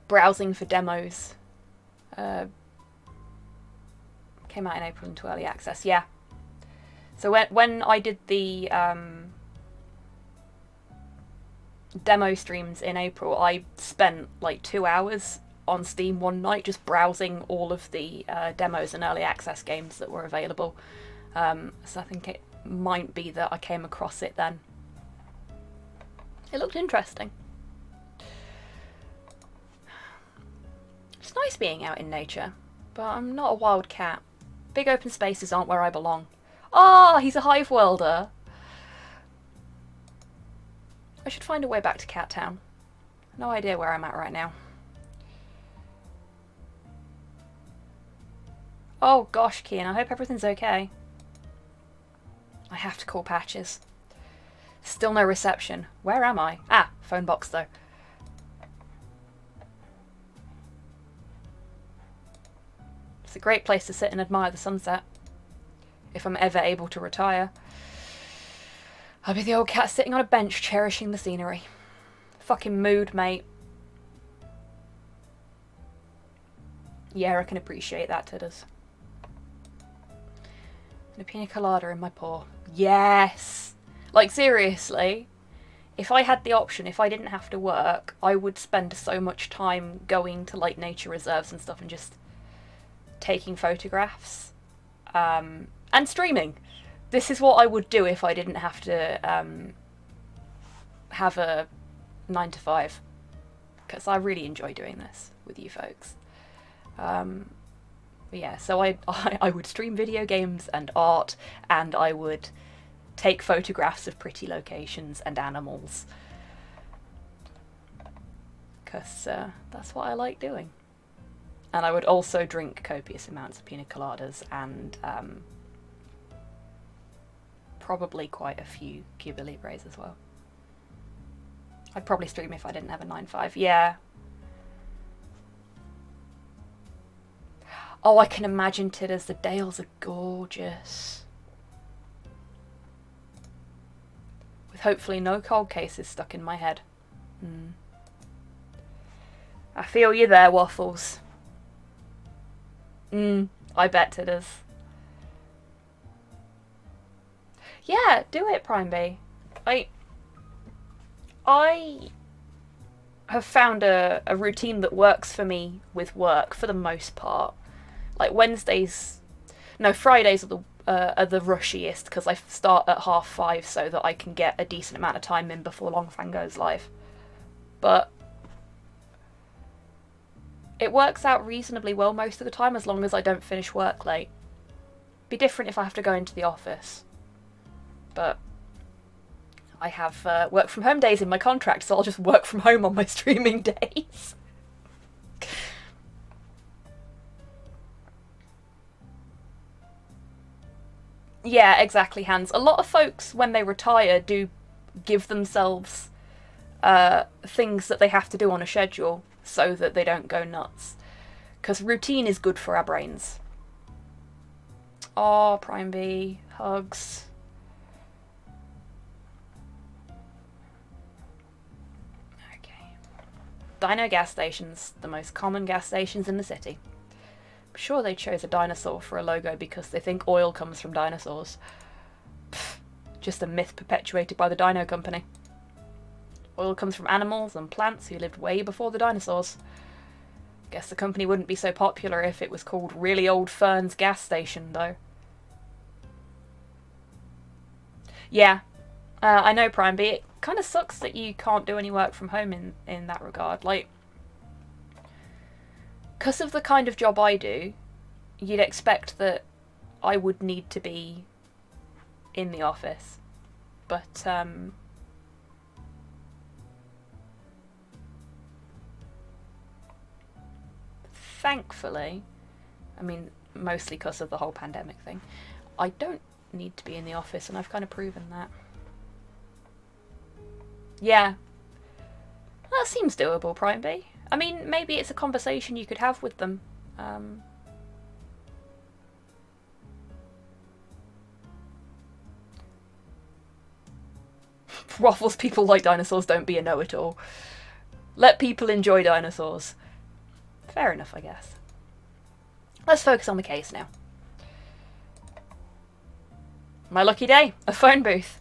browsing for demos. Came out in April into early access, yeah. So when I did the demo streams in April, I spent like 2 hours on Steam one night just browsing all of the demos and early access games that were available. So I think it might be that I came across it then. It looked interesting. It's nice being out in nature, but I'm not a wild cat. Big open spaces aren't where I belong. Ah, he's a hive welder. I should find a way back to Cat Town. No idea where I'm at right now. Oh gosh, Kian, I hope everything's okay. I have to call Patches. Still no reception. Where am I? Ah, phone box though. It's a great place to sit and admire the sunset. If I'm ever able to retire. I'll be the old cat sitting on a bench cherishing the scenery. Fucking mood, mate. Yeah, I can appreciate that, Tidders. And a pina colada in my paw. Yes! Like, seriously, if I had the option, if I didn't have to work, I would spend so much time going to, like, nature reserves and stuff and just taking photographs. And streaming. This is what I would do if I didn't have to have a 9 to 5. Because I really enjoy doing this with you folks. But yeah, so I would stream video games and art, and I would take photographs of pretty locations and animals. Because that's what I like doing. And I would also drink copious amounts of pina coladas and probably quite a few Cuba Libres as well. I'd probably stream if I didn't have a 9.5. Yeah. Oh, I can imagine Tidders. The Dales are gorgeous. With hopefully no cold cases stuck in my head. I feel you there, Waffles. I bet Tidders. Yeah, do it, Prime B. I have found a routine that works for me with work for the most part. Like Fridays are the rushiest because I start at 5:30 so that I can get a decent amount of time in before Longfang goes live. But it works out reasonably well most of the time as long as I don't finish work late. Be different if I have to go into the office. But I have work from home days in my contract, so I'll just work from home on my streaming days. Yeah, exactly, Hans. A lot of folks, when they retire, do give themselves things that they have to do on a schedule so that they don't go nuts. Because routine is good for our brains. Oh, Prime B, hugs. Okay. Dino Gas Stations, the most common gas stations in the city. I'm sure they chose a dinosaur for a logo because they think oil comes from dinosaurs. Pfft, just a myth perpetuated by the Dino Company. Oil comes from animals and plants who lived way before the dinosaurs. Guess the company wouldn't be so popular if it was called Really Old Fern's Gas Station, though. Yeah, I know, Prime B. It kind of sucks that you can't do any work from home in that regard. Like, because of the kind of job I do, you'd expect that I would need to be in the office. But, thankfully, I mean, mostly because of the whole pandemic thing, I don't need to be in the office, and I've kind of proven that. Yeah. That seems doable, Prime B. I mean, maybe it's a conversation you could have with them. Waffles, people like dinosaurs, don't be a know-it-all. Let people enjoy dinosaurs. Fair enough, I guess. Let's focus on the case now. My lucky day, a phone booth.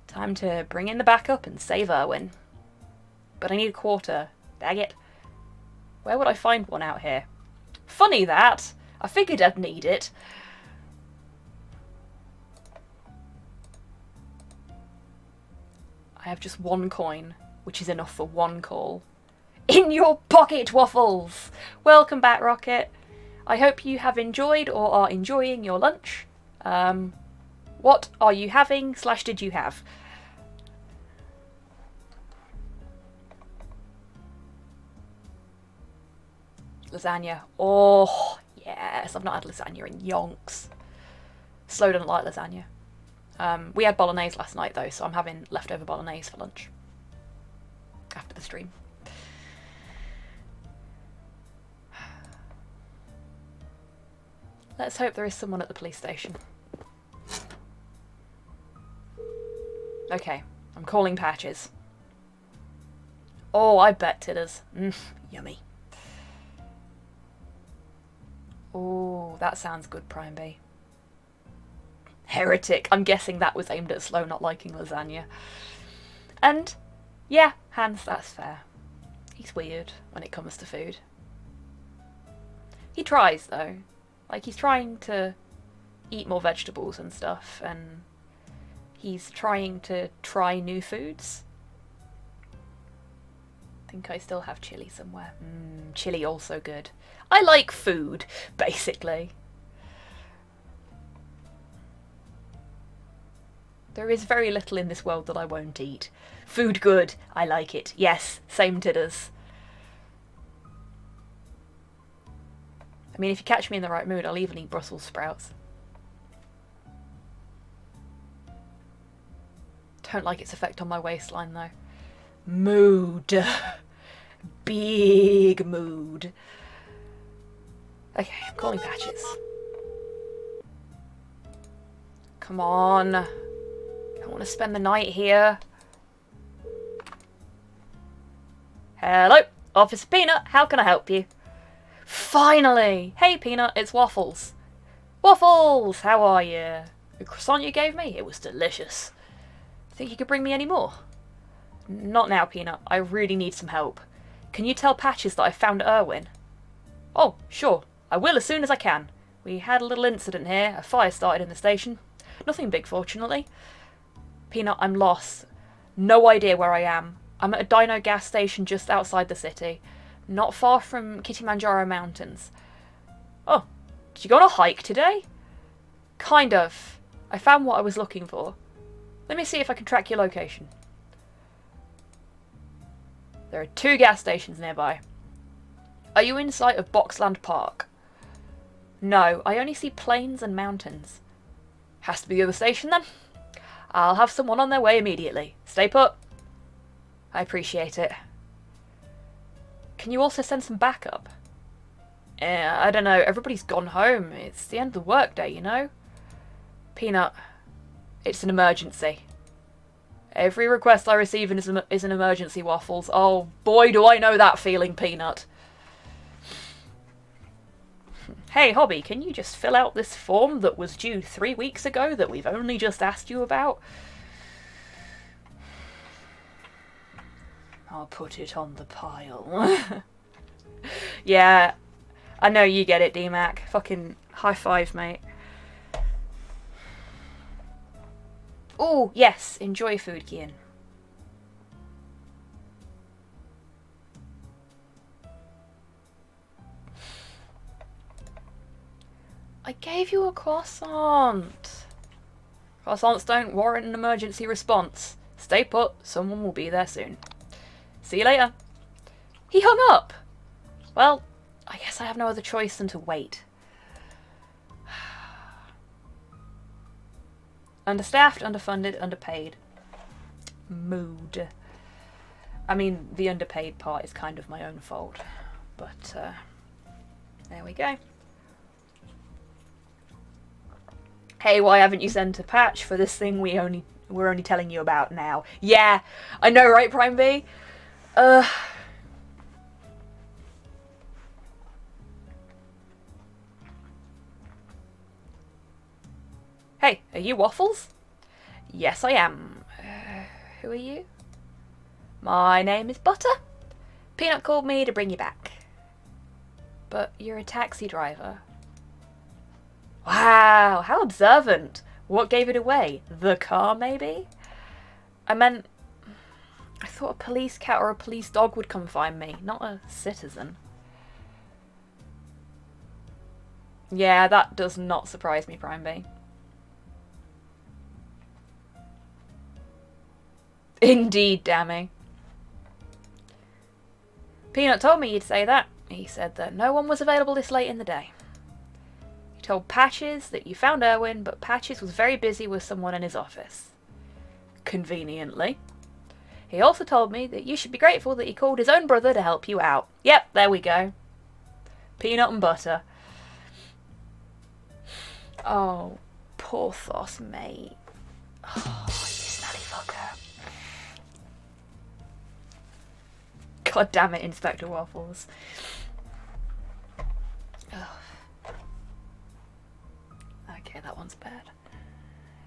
Time to bring in the backup and save Erwin. But I need a quarter. Dag it. Where would I find one out here? Funny that. I figured I'd need it. I have just one coin, which is enough for one call. In your pocket, Waffles! Welcome back, Rocket. I hope you have enjoyed or are enjoying your lunch. What are you having / did you have? Lasagna. Oh, yes. I've not had lasagna in yonks. Slow doesn't like lasagna. We had bolognese last night, though, so I'm having leftover bolognese for lunch. After the stream. Let's hope there is someone at the police station. Okay, I'm calling Patches. Oh, I bet Tidders. Yummy. Oh, that sounds good, Prime B. Heretic. I'm guessing that was aimed at Slow not liking lasagna. And, yeah, Hans, that's fair. He's weird when it comes to food. He tries, though. Like, he's trying to eat more vegetables and stuff, and he's trying to try new foods. think I still have chili somewhere. Chili also good. I like food, basically. There is very little in this world that I won't eat. Food good. I like it. Yes, same tidders. I mean, if you catch me in the right mood, I'll even eat Brussels sprouts. Don't like its effect on my waistline, though. Mood. Big mood. Okay, I'm calling Patches. Come on. I want to spend the night here. Hello, Officer Peanut, how can I help you? Finally! Hey Peanut, it's Waffles. Waffles, how are you? The croissant you gave me? It was delicious. Think you could bring me any more? Not now, Peanut. I really need some help. Can you tell Patches that I found Erwin? Oh, sure. I will as soon as I can. We had a little incident here. A fire started in the station. Nothing big, fortunately. Peanut, I'm lost. No idea where I am. I'm at a Dino Gas Station just outside the city. Not far from Kilimanjaro Mountains. Oh, did you go on a hike today? Kind of. I found what I was looking for. Let me see if I can track your location. There are 2 gas stations nearby. Are you in sight of Boxland Park? No, I only see plains and mountains. Has to be the other station then. I'll have someone on their way immediately. Stay put. I appreciate it. Can you also send some backup? I don't know, everybody's gone home. It's the end of the workday, you know? Peanut, it's an emergency. Every request I receive is an emergency, Waffles. Oh boy, do I know that feeling, Peanut. Hey, Hobby, can you just fill out this form that was due 3 weeks ago that we've only just asked you about? I'll put it on the pile. Yeah, I know you get it, D-Mac. Fucking high five, mate. Oh, yes, enjoy food, Kian. I gave you a croissant. Croissants don't warrant an emergency response. Stay put, someone will be there soon. See you later. He hung up. Well, I guess I have no other choice than to wait. Understaffed, underfunded, underpaid. Mood. I mean, the underpaid part is kind of my own fault. But, there we go. Hey, why haven't you sent a patch for this thing we're only telling you about now? Yeah, I know, right, Prime B? Hey, are you Waffles? Yes, I am. Who are you? My name is Butter. Peanut called me to bring you back. But you're a taxi driver. Wow, how observant. What gave it away? The car, maybe? I meant, I thought a police cat or a police dog would come find me, not a citizen. Yeah, that does not surprise me, Prime B. Indeed, Dammy. Peanut told me you'd say that. He said that no one was available this late in the day. He told Patches that you found Erwin, but Patches was very busy with someone in his office. Conveniently. He also told me that you should be grateful that he called his own brother to help you out. Yep, there we go. Peanut and butter. Oh, poor Thos, mate. Oh, you smelly fucker. God damn it, Inspector Waffles. Ugh. Okay, that one's bad.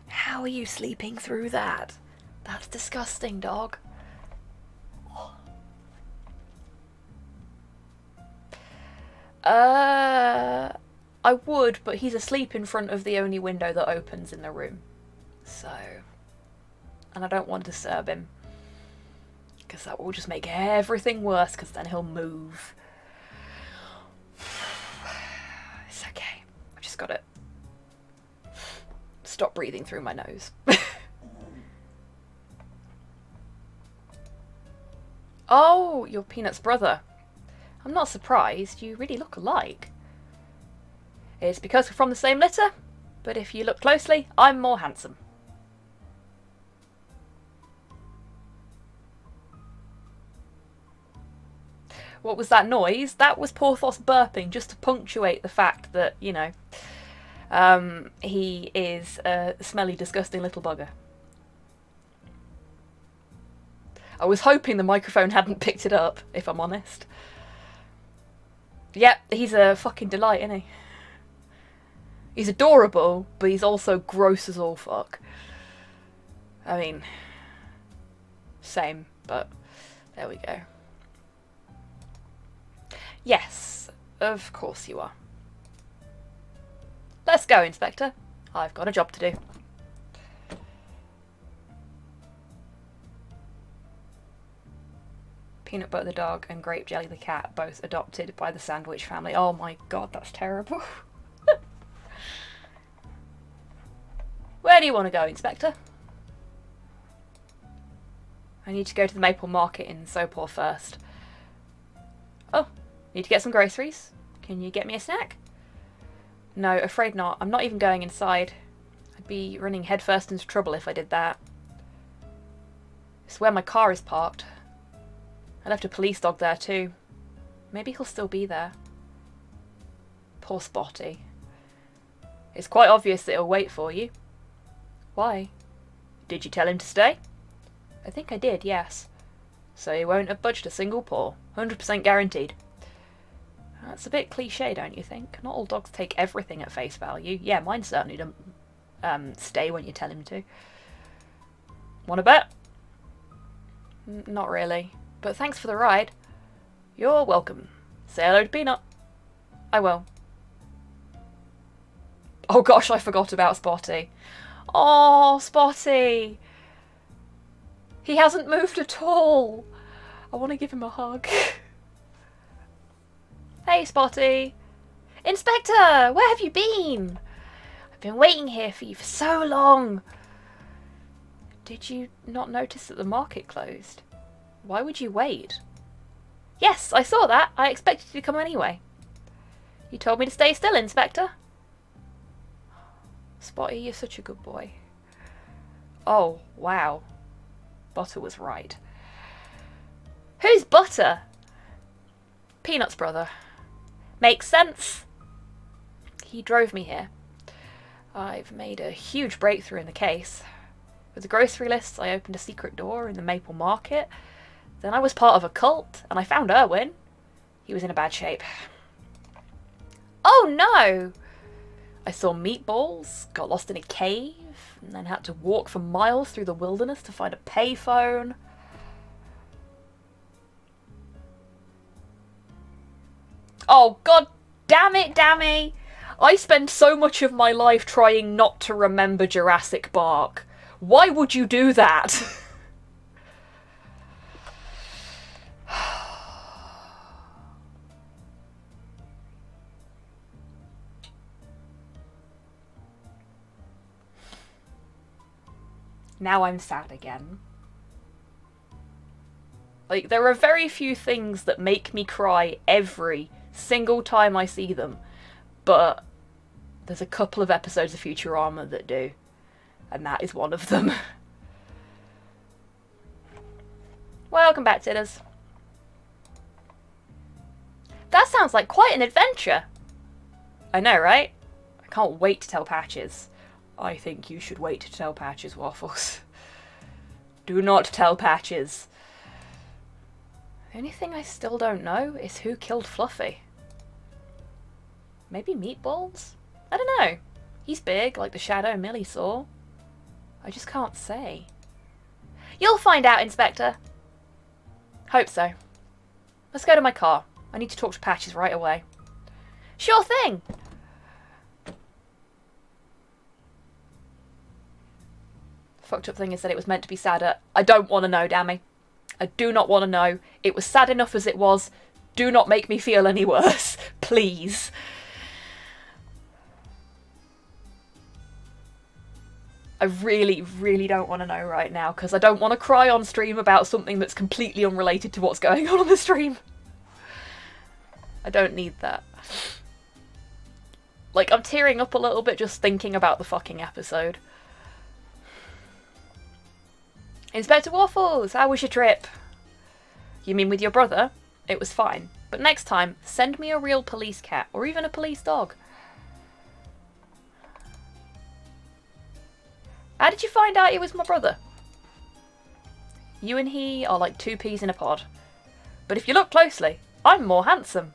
How are you sleeping through that? That's disgusting, dog. I would, but he's asleep in front of the only window that opens in the room. So, and I don't want to disturb him. Because that will just make everything worse, because then he'll move. It's okay. I've just got to stop breathing through my nose. Oh, you're Peanut's brother. I'm not surprised. You really look alike. It's because we're from the same litter, but if you look closely, I'm more handsome. What was that noise? That was Porthos burping, just to punctuate the fact that, you know, he is a smelly, disgusting little bugger. I was hoping the microphone hadn't picked it up, if I'm honest. Yep, he's a fucking delight, isn't he? He's adorable, but he's also gross as all fuck. I mean, same, but there we go. Yes, of course you are. Let's go, Inspector. I've got a job to do. Peanut Butter the dog and Grape Jelly the cat, both adopted by the Sandwich family. Oh my god, that's terrible. Where do you want to go, Inspector? I need to go to the Maple Market in Sopor first. Oh, need to get some groceries. Can you get me a snack? No, afraid not. I'm not even going inside. I'd be running headfirst into trouble if I did that. It's where my car is parked. I left a police dog there too. Maybe he'll still be there. Poor Spotty. It's quite obvious that he'll wait for you. Why? Did you tell him to stay? I think I did, yes. So he won't have budged a single paw. 100% guaranteed. That's a bit cliche, don't you think? Not all dogs take everything at face value. Yeah, mine certainly don't stay when you tell him to. Want to bet? Not really. But thanks for the ride. You're welcome. Say hello to Peanut. I will. Oh gosh, I forgot about Spotty. Oh, Spotty. He hasn't moved at all. I want to give him a hug. Hey, Spotty. Inspector, where have you been? I've been waiting here for you for so long. Did you not notice that the market closed? Why would you wait? Yes, I saw that. I expected you to come anyway. You told me to stay still, Inspector. Spotty, you're such a good boy. Oh, wow. Butter was right. Who's Butter? Peanut's brother. Makes sense. He drove me here. I've made a huge breakthrough in the case. With the grocery lists, I opened a secret door in the Maple Market. Then I was part of a cult, and I found Erwin. He was in a bad shape. Oh no! I saw meatballs, got lost in a cave, and then had to walk for miles through the wilderness to find a payphone. Oh god damn it, Dammy! I spend so much of my life trying not to remember Jurassic Park. Why would you do that? Now I'm sad again. Like, there are very few things that make me cry every single time I see them, but there's a couple of episodes of Futurama that do, and that is one of them. Welcome back, Tidders. That sounds like quite an adventure. I know, right? I can't wait to tell Patches. I think you should wait to tell Patches, Waffles. Do not tell Patches. The only thing I still don't know is who killed Fluffy. Maybe Meatballs? I don't know. He's big, like the shadow Millie saw. I just can't say. You'll find out, Inspector. Hope so. Let's go to my car. I need to talk to Patches right away. Sure thing! Fucked up thing is that it was meant to be sadder. I don't want to know, Dammy. I do not want to know. It was sad enough as it was. Do not make me feel any worse. Please. I really, really don't want to know right now, because I don't want to cry on stream about something that's completely unrelated to what's going on the stream. I don't need that. Like, I'm tearing up a little bit just thinking about the fucking episode. Inspector Waffles, how was your trip? You mean with your brother? It was fine. But next time, send me a real police cat, or even a police dog. How did you find out he was my brother? You and he are like two peas in a pod. But if you look closely, I'm more handsome.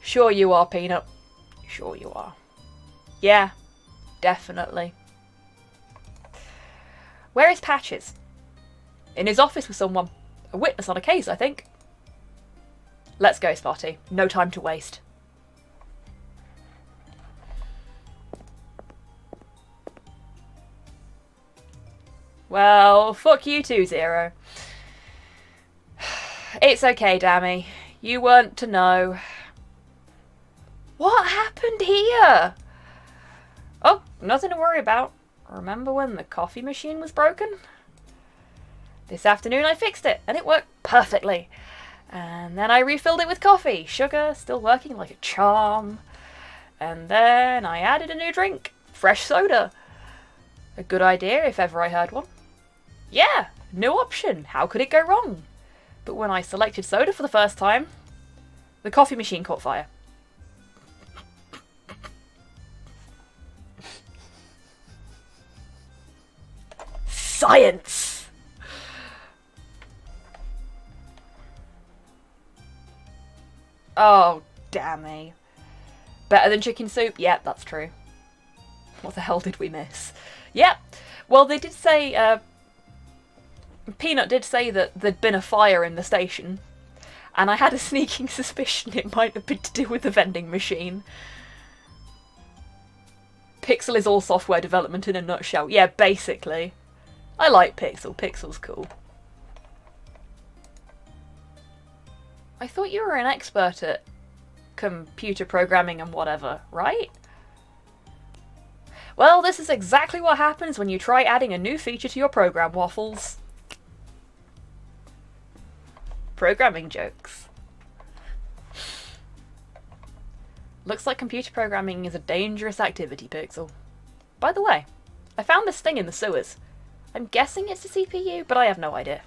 Sure you are, Peanut. Sure you are. Yeah, definitely. Where is Patches? In his office with someone. A witness on a case, I think. Let's go, Spotty. No time to waste. Well, fuck you too, Zero. It's okay, Dammy. You weren't to know. What happened here? Oh, nothing to worry about. Remember when the coffee machine was broken? This afternoon I fixed it, and it worked perfectly. And then I refilled it with coffee. Sugar still working like a charm. And then I added a new drink. Fresh soda. A good idea if ever I heard one. Yeah, new option. How could it go wrong? But when I selected soda for the first time, the coffee machine caught fire. Science! Oh, damn me. Better than chicken soup? Yep, that's true. What the hell did we miss? Yep. Well, they did say, Peanut did say that there'd been a fire in the station. And I had a sneaking suspicion it might have been to do with the vending machine. Pixel is all software development in a nutshell. Yeah, basically. I like Pixel. Pixel's cool. I thought you were an expert at computer programming and whatever, right? Well, this is exactly what happens when you try adding a new feature to your program, Waffles. Programming jokes. Looks like computer programming is a dangerous activity, Pixel. By the way, I found this thing in the sewers. I'm guessing it's a CPU, but I have no idea.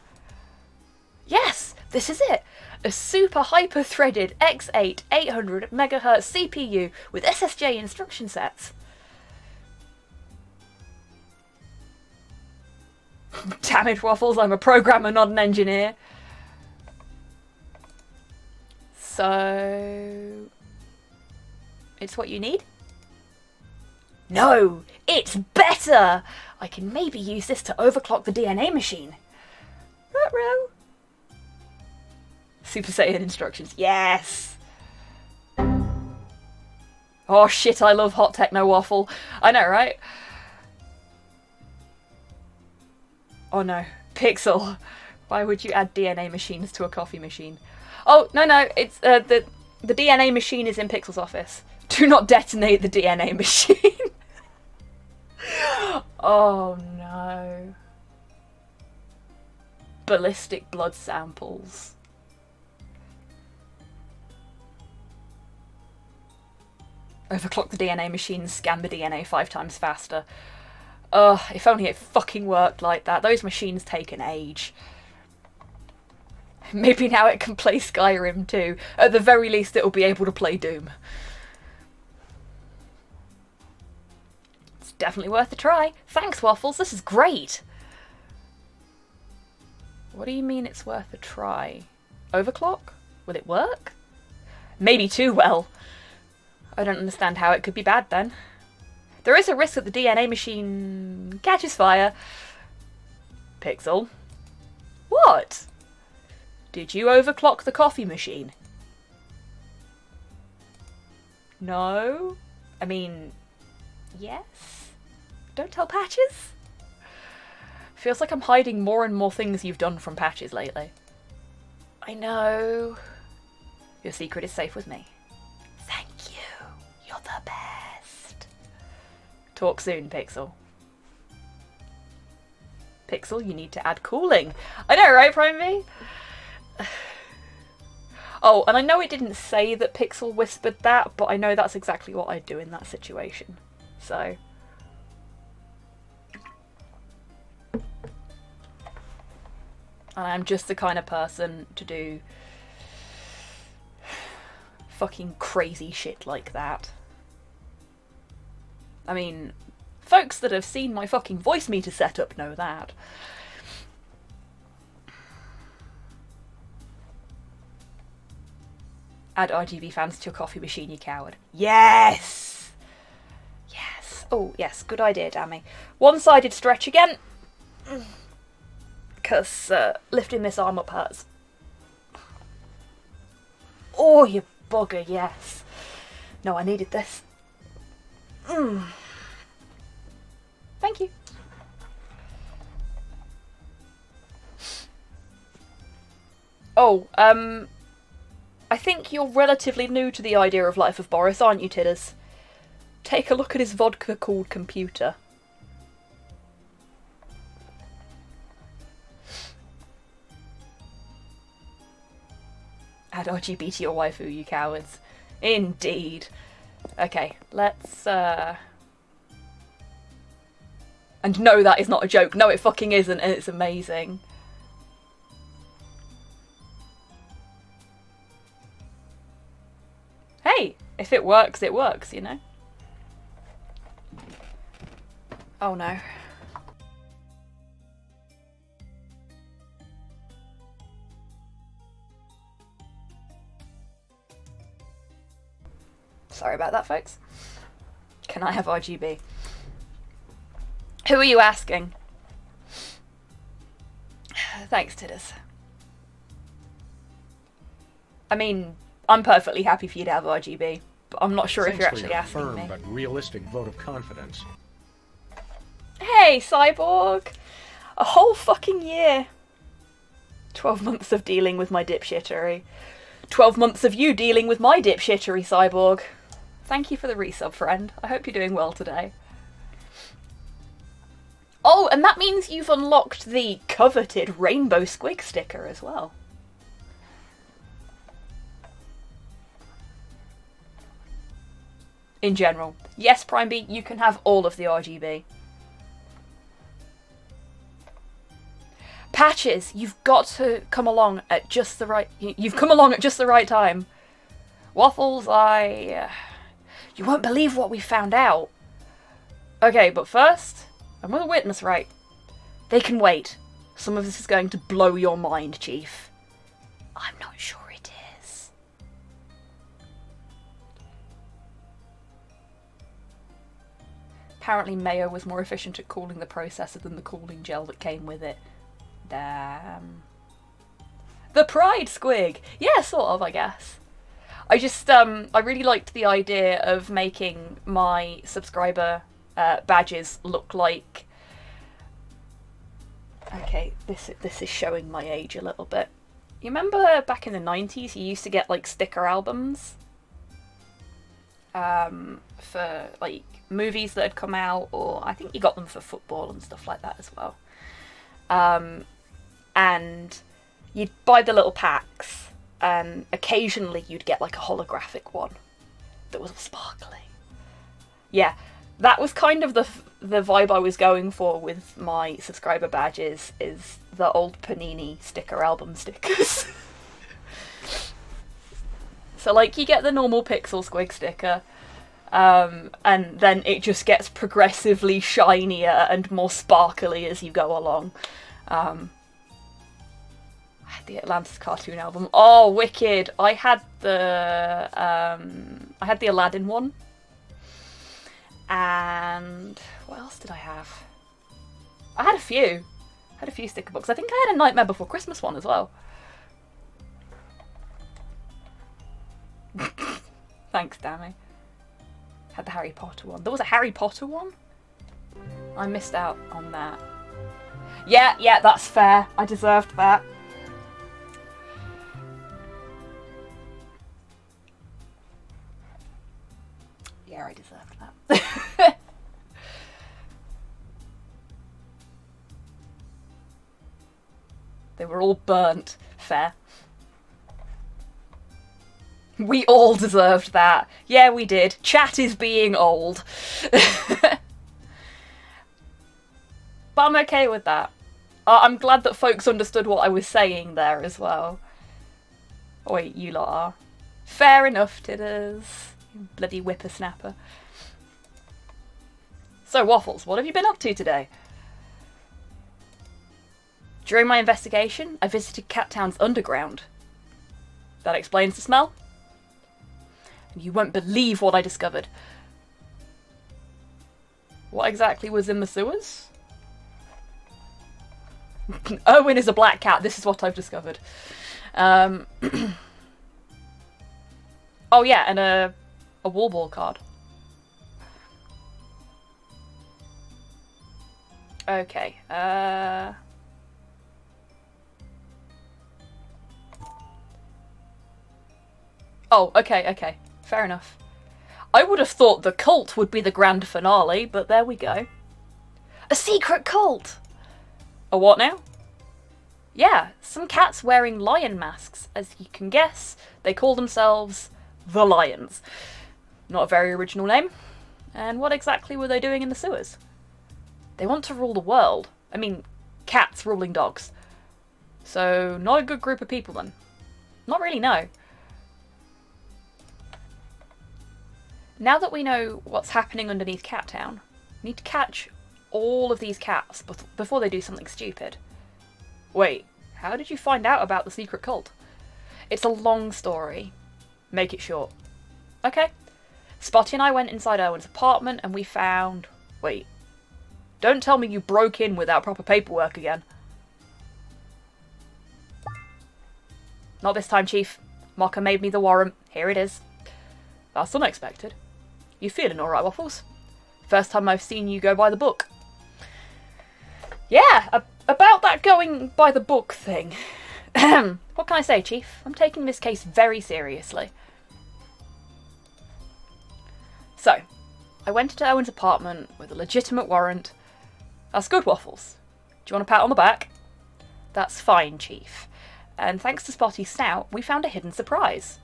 Yes, this is it! A super hyper-threaded X8 800 MHz CPU with SSJ instruction sets. Damn it, Waffles, I'm a programmer, not an engineer. So... it's what you need? No! It's better! I can maybe use this to overclock the DNA machine. Ruh-roh. Super Saiyan instructions. Yes! Oh shit, I love hot techno waffle. I know, right? Oh no. Pixel. Why would you add DNA machines to a coffee machine? Oh, no, it's, the DNA machine is in Pixel's office. Do not detonate the DNA machine. Oh no. Ballistic blood samples. Overclock the DNA machine, scan the DNA 5 times faster. Ugh, if only it fucking worked like that. Those machines take an age. Maybe now it can play Skyrim too. At the very least it'll be able to play Doom. It's definitely worth a try. Thanks, Waffles, this is great! What do you mean it's worth a try? Overclock? Will it work? Maybe too well. I don't understand how it could be bad then. There is a risk that the DNA machine catches fire. Pixel. What? Did you overclock the coffee machine? No? I mean, yes? Don't tell Patches? Feels like I'm hiding more and more things you've done from Patches lately. I know. Your secret is safe with me. Thank you. You're the best. Talk soon, Pixel. Pixel, you need to add cooling. I know, right, Prime V? Oh, and I know it didn't say that Pixel whispered that, but I know that's exactly what I'd do in that situation. So... And I'm just the kind of person to do fucking crazy shit like that. I mean, folks that have seen my fucking voice meter setup know that. Add RGB fans to your coffee machine, you coward. Yes! Yes. Oh, yes, good idea, Dammy. One-sided stretch again. Because lifting this arm up hurts. Oh, you bugger, yes. No, I needed this. Thank you. Oh, I think you're relatively new to the idea of Life of Boris, aren't you, Tidders? Take a look at his vodka-cooled computer. Add RGB to your waifu, you cowards. Indeed. Okay, let's, And no, that is not a joke. No, it fucking isn't, and it's amazing. Hey, if it works, you know? Oh no. Sorry about that, folks. Can I have RGB? Who are you asking? Thanks, Tidders. I mean, I'm perfectly happy for you to have RGB, but I'm not sure if you're actually asking firm me. but realistic vote of confidence. Hey, Cyborg! A whole fucking year. 12 months of dealing with my dipshittery. 12 months of you dealing with my dipshittery, Cyborg. Thank you for the resub, friend. I hope you're doing well today. Oh, and that means you've unlocked the coveted Rainbow Squig sticker as well. In general. Yes, Prime B, you can have all of the RGB. Patches, you've got to come along at just the right... You've come along at just the right time. Waffles, you won't believe what we found out. Okay, but first, I'm with a witness, right? They can wait. Some of this is going to blow your mind, Chief. I'm not sure it is. Apparently Mayo was more efficient at cooling the processor than the cooling gel that came with it. Damn. The Pride Squig! Yeah, sort of, I guess. I just, I really liked the idea of making my subscriber badges look like... Okay, this is showing my age a little bit. You remember back in the 90s you used to get, like, sticker albums? For, like, movies that had come out, or I think you got them for football and stuff like that as well. And you'd buy the little packs, and occasionally you'd get like a holographic one that was sparkly. Yeah, that was kind of the vibe I was going for with my subscriber badges, is the old Panini sticker album stickers. So like you get the normal Pixel Squig sticker, and then it just gets progressively shinier and more sparkly as you go along. The Atlantis cartoon album. Oh, wicked! I had the Aladdin one, and what else did I have? I had a few. I had a few sticker books. I think I had a Nightmare Before Christmas one as well. Thanks, Dammy. Had the Harry Potter one. There was a Harry Potter one? I missed out on that. Yeah, that's fair. I deserved that. Yeah, I deserved that. They were all burnt. Fair. We all deserved that. Yeah, we did. Chat is being old. But I'm okay with that. I'm glad that folks understood what I was saying there as well. Oh, wait, you lot are. Fair enough, titters. You bloody whippersnapper. So, Waffles, what have you been up to today? During my investigation, I visited Cat Town's underground. That explains the smell. And you won't believe what I discovered. What exactly was in the sewers? Owen is a black cat. This is what I've discovered. Oh yeah, and a wall ball card. Okay. Oh, okay. Fair enough. I would have thought the cult would be the grand finale, but there we go. A secret cult! A what now? Yeah, some cats wearing lion masks. As you can guess, they call themselves the Lions. Not a very original name. And what exactly were they doing in the sewers? They want to rule the world. I mean, cats ruling dogs. So, not a good group of people then. Not really, no. Now that we know what's happening underneath Cat Town, we need to catch all of these cats before they do something stupid. Wait, how did you find out about the secret cult? It's a long story. Make it short. Okay. Spotty and I went inside Owen's apartment and we found... Wait. Don't tell me you broke in without proper paperwork again. Not this time, Chief. Mocha made me the warrant. Here it is. That's unexpected. You feeling alright, Waffles? First time I've seen you go by the book. Yeah, about that going by the book thing. What can I say, Chief? I'm taking this case very seriously. So, I went into Owen's apartment with a legitimate warrant. That's good, Waffles. Do you want a pat on the back? That's fine, Chief. And thanks to Spotty's snout, we found a hidden surprise.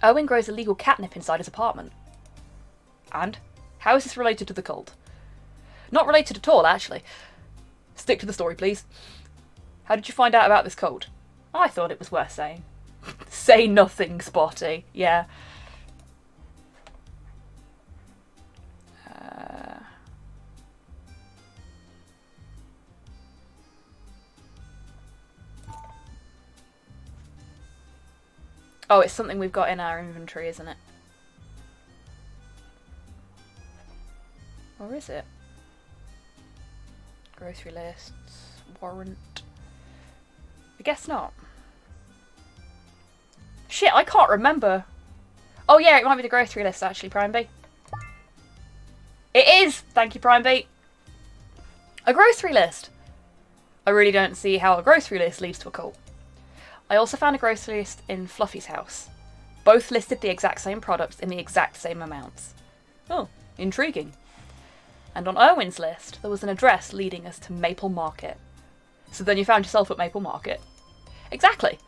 Owen grows illegal catnip inside his apartment. And? How is this related to the cult? Not related at all, actually. Stick to the story, please. How did you find out about this cult? I thought it was worth saying. Say nothing, Spotty. Yeah. Oh, it's something we've got in our inventory, isn't it? Or is it? Grocery lists, warrant. I guess not. Shit, I can't remember. Oh yeah, it might be the grocery list actually, Prime B. It is! Thank you, Prime B. A grocery list! I really don't see how a grocery list leads to a cult. I also found a grocery list in Fluffy's house. Both listed the exact same products in the exact same amounts. Oh, intriguing. And on Owen's list, there was an address leading us to Maple Market. So then you found yourself at Maple Market. Exactly.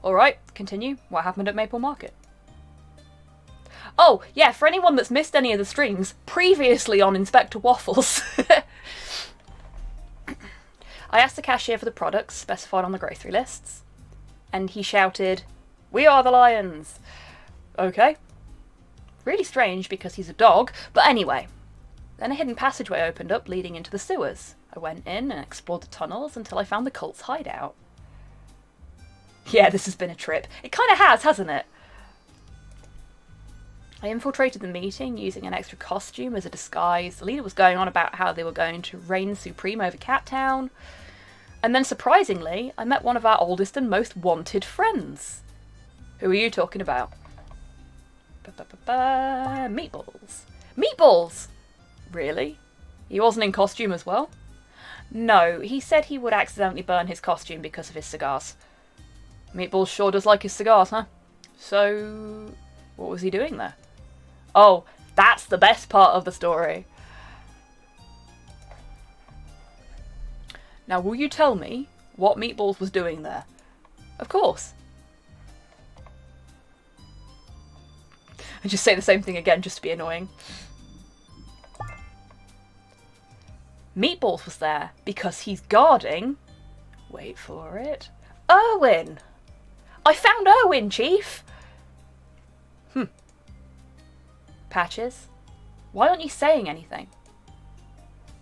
Alright, continue. What happened at Maple Market? Oh, yeah, for anyone that's missed any of the streams, previously on Inspector Waffles, I asked the cashier for the products specified on the grocery lists, and he shouted, "We are the Lions!" Okay. Really strange because he's a dog, but anyway. Then a hidden passageway opened up leading into the sewers. I went in and explored the tunnels until I found the cult's hideout. Yeah, this has been a trip. It kind of has, hasn't it? I infiltrated the meeting using an extra costume as a disguise. The leader was going on about how they were going to reign supreme over Cat Town. And then surprisingly, I met one of our oldest and most wanted friends. Who are you talking about? Meatballs. Meatballs! Really? He wasn't in costume as well? No, he said he would accidentally burn his costume because of his cigars. Meatballs sure does like his cigars, huh? So, what was he doing there? Oh, that's the best part of the story. Now, will you tell me what Meatballs was doing there? Of course. I just say the same thing again just to be annoying. Meatballs was there because he's guarding... Wait for it. Erwin! I found Erwin, Chief! Patches? Why aren't you saying anything?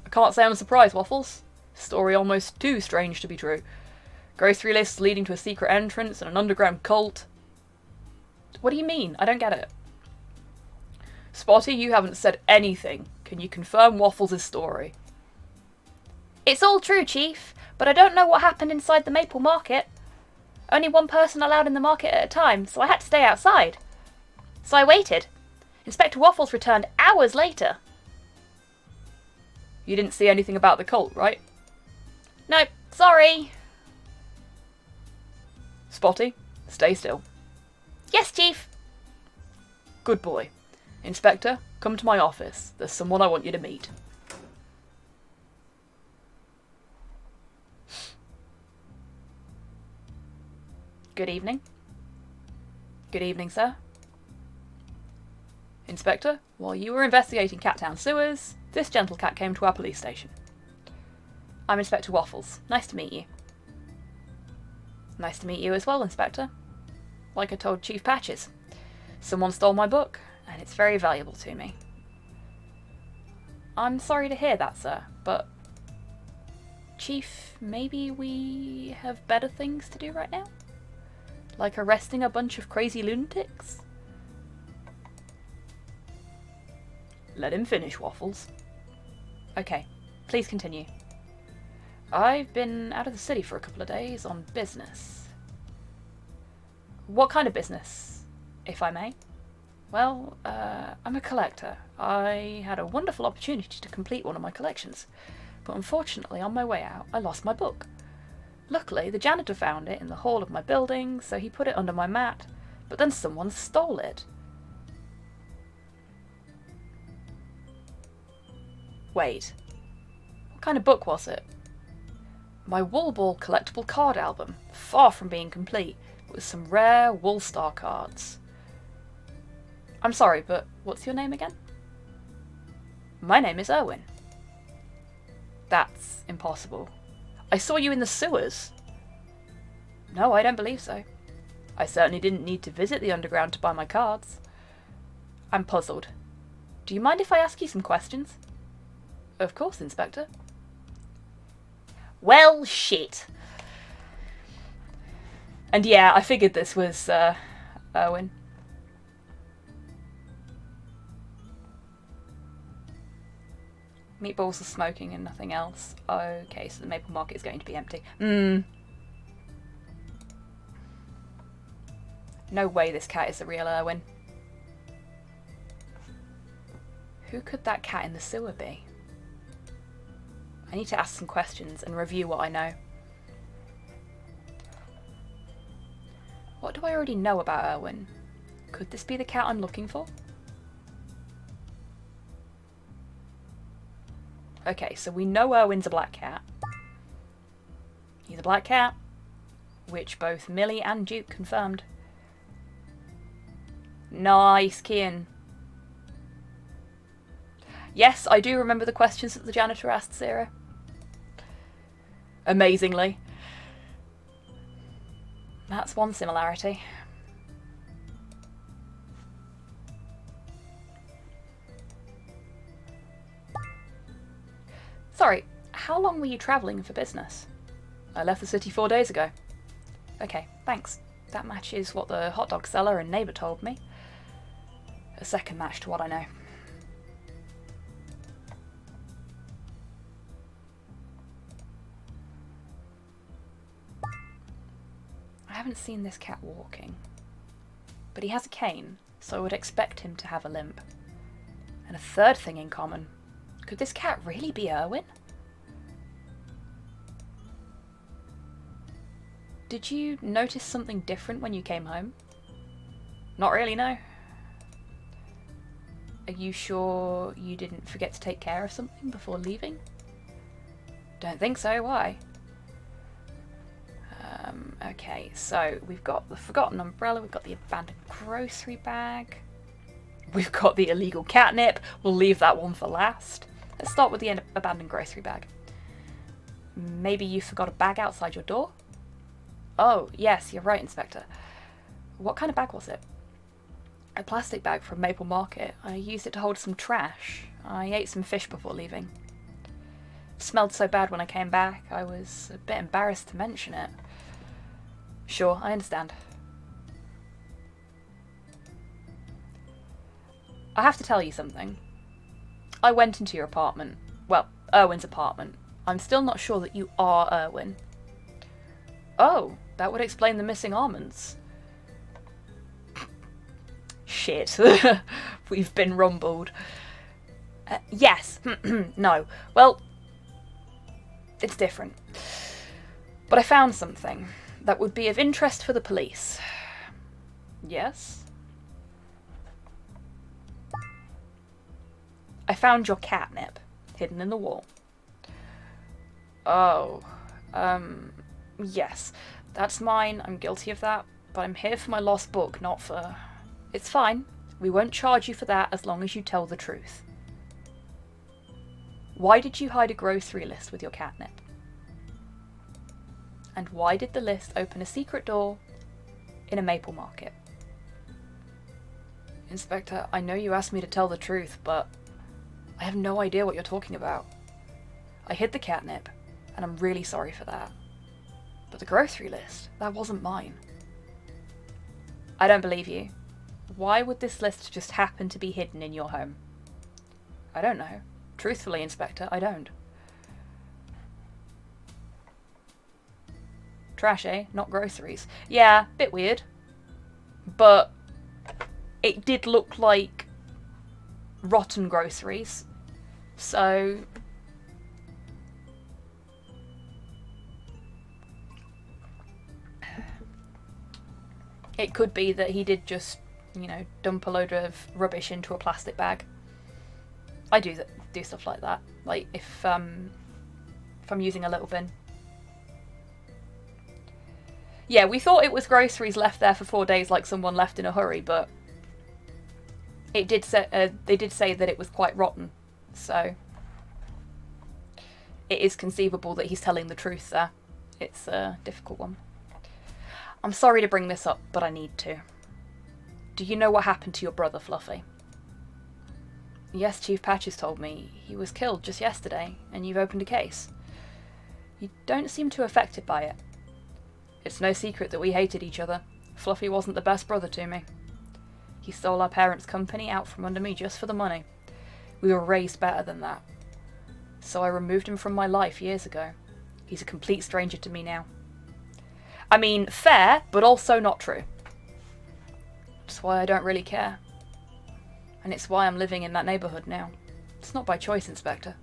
I can't say I'm surprised, Waffles. Story almost too strange to be true. Grocery lists leading to a secret entrance and an underground cult. What do you mean? I don't get it. Spotty, you haven't said anything. Can you confirm Waffles' story? It's all true, Chief, but I don't know what happened inside the Maple Market. Only one person allowed in the market at a time, so I had to stay outside. So I waited. Inspector Waffles returned hours later. You didn't see anything about the cult, right? Nope, sorry. Spotty, stay still. Yes, Chief. Good boy. Inspector, come to my office. There's someone I want you to meet. Good evening. Good evening, sir. Inspector, while you were investigating Cattown sewers, this gentle cat came to our police station. I'm Inspector Waffles. Nice to meet you. Nice to meet you as well, Inspector. Like I told Chief Patches, someone stole my book, and it's very valuable to me. I'm sorry to hear that, sir, but... Chief, maybe we have better things to do right now? Like arresting a bunch of crazy lunatics? Let him finish, Waffles. Okay, please continue. I've been out of the city for a couple of days on business. What kind of business, if I may? Well, I'm a collector. I had a wonderful opportunity to complete one of my collections, but unfortunately on my way out I lost my book. Luckily, the janitor found it in the hall of my building, so he put it under my mat, but then someone stole it. Wait, what kind of book was it? My Wool Ball collectible card album, far from being complete, with some rare Wool Star cards. I'm sorry, but what's your name again? My name is Erwin. That's impossible. I saw you in the sewers. No, I don't believe so. I certainly didn't need to visit the underground to buy my cards. I'm puzzled. Do you mind if I ask you some questions? Of course, Inspector. Well, shit. And yeah, I figured this was, Erwin. Meatballs are smoking and nothing else. Okay, so the Maple Market is going to be empty. No way this cat is the real Erwin. Who could that cat in the sewer be? I need to ask some questions and review what I know. What do I already know about Erwin? Could this be the cat I'm looking for? Okay, so we know Erwin's a black cat. He's a black cat, which both Millie and Duke confirmed. Nice, Kian. Yes, I do remember the questions that the janitor asked Sarah. Amazingly. That's one similarity. Sorry, how long were you travelling for business? I left the city 4 days ago. Okay, thanks. That matches what the hot dog seller and neighbour told me. A second match to what I know. haven't seen this cat walking. But he has a cane, so I would expect him to have a limp. And a third thing in common. Could this cat really be Erwin? Did you notice something different when you came home? Not really, no. Are you sure you didn't forget to take care of something before leaving? Don't think so, why? Okay, so we've got the forgotten umbrella, we've got the abandoned grocery bag, we've got the illegal catnip, we'll leave that one for last. Let's start with the abandoned grocery bag. Maybe you forgot a bag outside your door? Oh, yes, you're right, Inspector. What kind of bag was it? A plastic bag from Maple Market. I used it to hold some trash. I ate some fish before leaving. It smelled so bad when I came back, I was a bit embarrassed to mention it. Sure, I understand. I have to tell you something. I went into your apartment. Well, Erwin's apartment. I'm still not sure that you are Erwin. Oh, that would explain the missing almonds. Shit. We've been rumbled. Yes. No. Well, it's different. But I found something that would be of interest for the police. Yes? I found your catnip hidden in the wall. Oh, yes. That's mine. I'm guilty of that. But I'm here for my lost book, not for... It's fine. We won't charge you for that as long as you tell the truth. Why did you hide a grocery list with your catnip? And why did the list open a secret door in a Maple Market? Inspector, I know you asked me to tell the truth, but I have no idea what you're talking about. I hid the catnip, and I'm really sorry for that. But the grocery list, that wasn't mine. I don't believe you. Why would this list just happen to be hidden in your home? I don't know. Truthfully, Inspector, I don't. Trash, eh? Not groceries. Yeah, bit weird. But it did look like rotten groceries. So... it could be that he did just, you know, dump a load of rubbish into a plastic bag. I do stuff like that. Like, if I'm using a little bin. Yeah, we thought it was groceries left there for 4 days like someone left in a hurry, but it did say, they did say that it was quite rotten, so it is conceivable that he's telling the truth there. It's a difficult one. I'm sorry to bring this up, but I need to. Do you know what happened to your brother, Fluffy? Yes, Chief Patches told me. He was killed just yesterday, and you've opened a case. You don't seem too affected by it. It's no secret that we hated each other. Fluffy wasn't the best brother to me. He stole our parents' company out from under me just for the money. We were raised better than that. So I removed him from my life years ago. He's a complete stranger to me now. I mean, fair, but also not true. That's why I don't really care. And it's why I'm living in that neighbourhood now. It's not by choice, Inspector.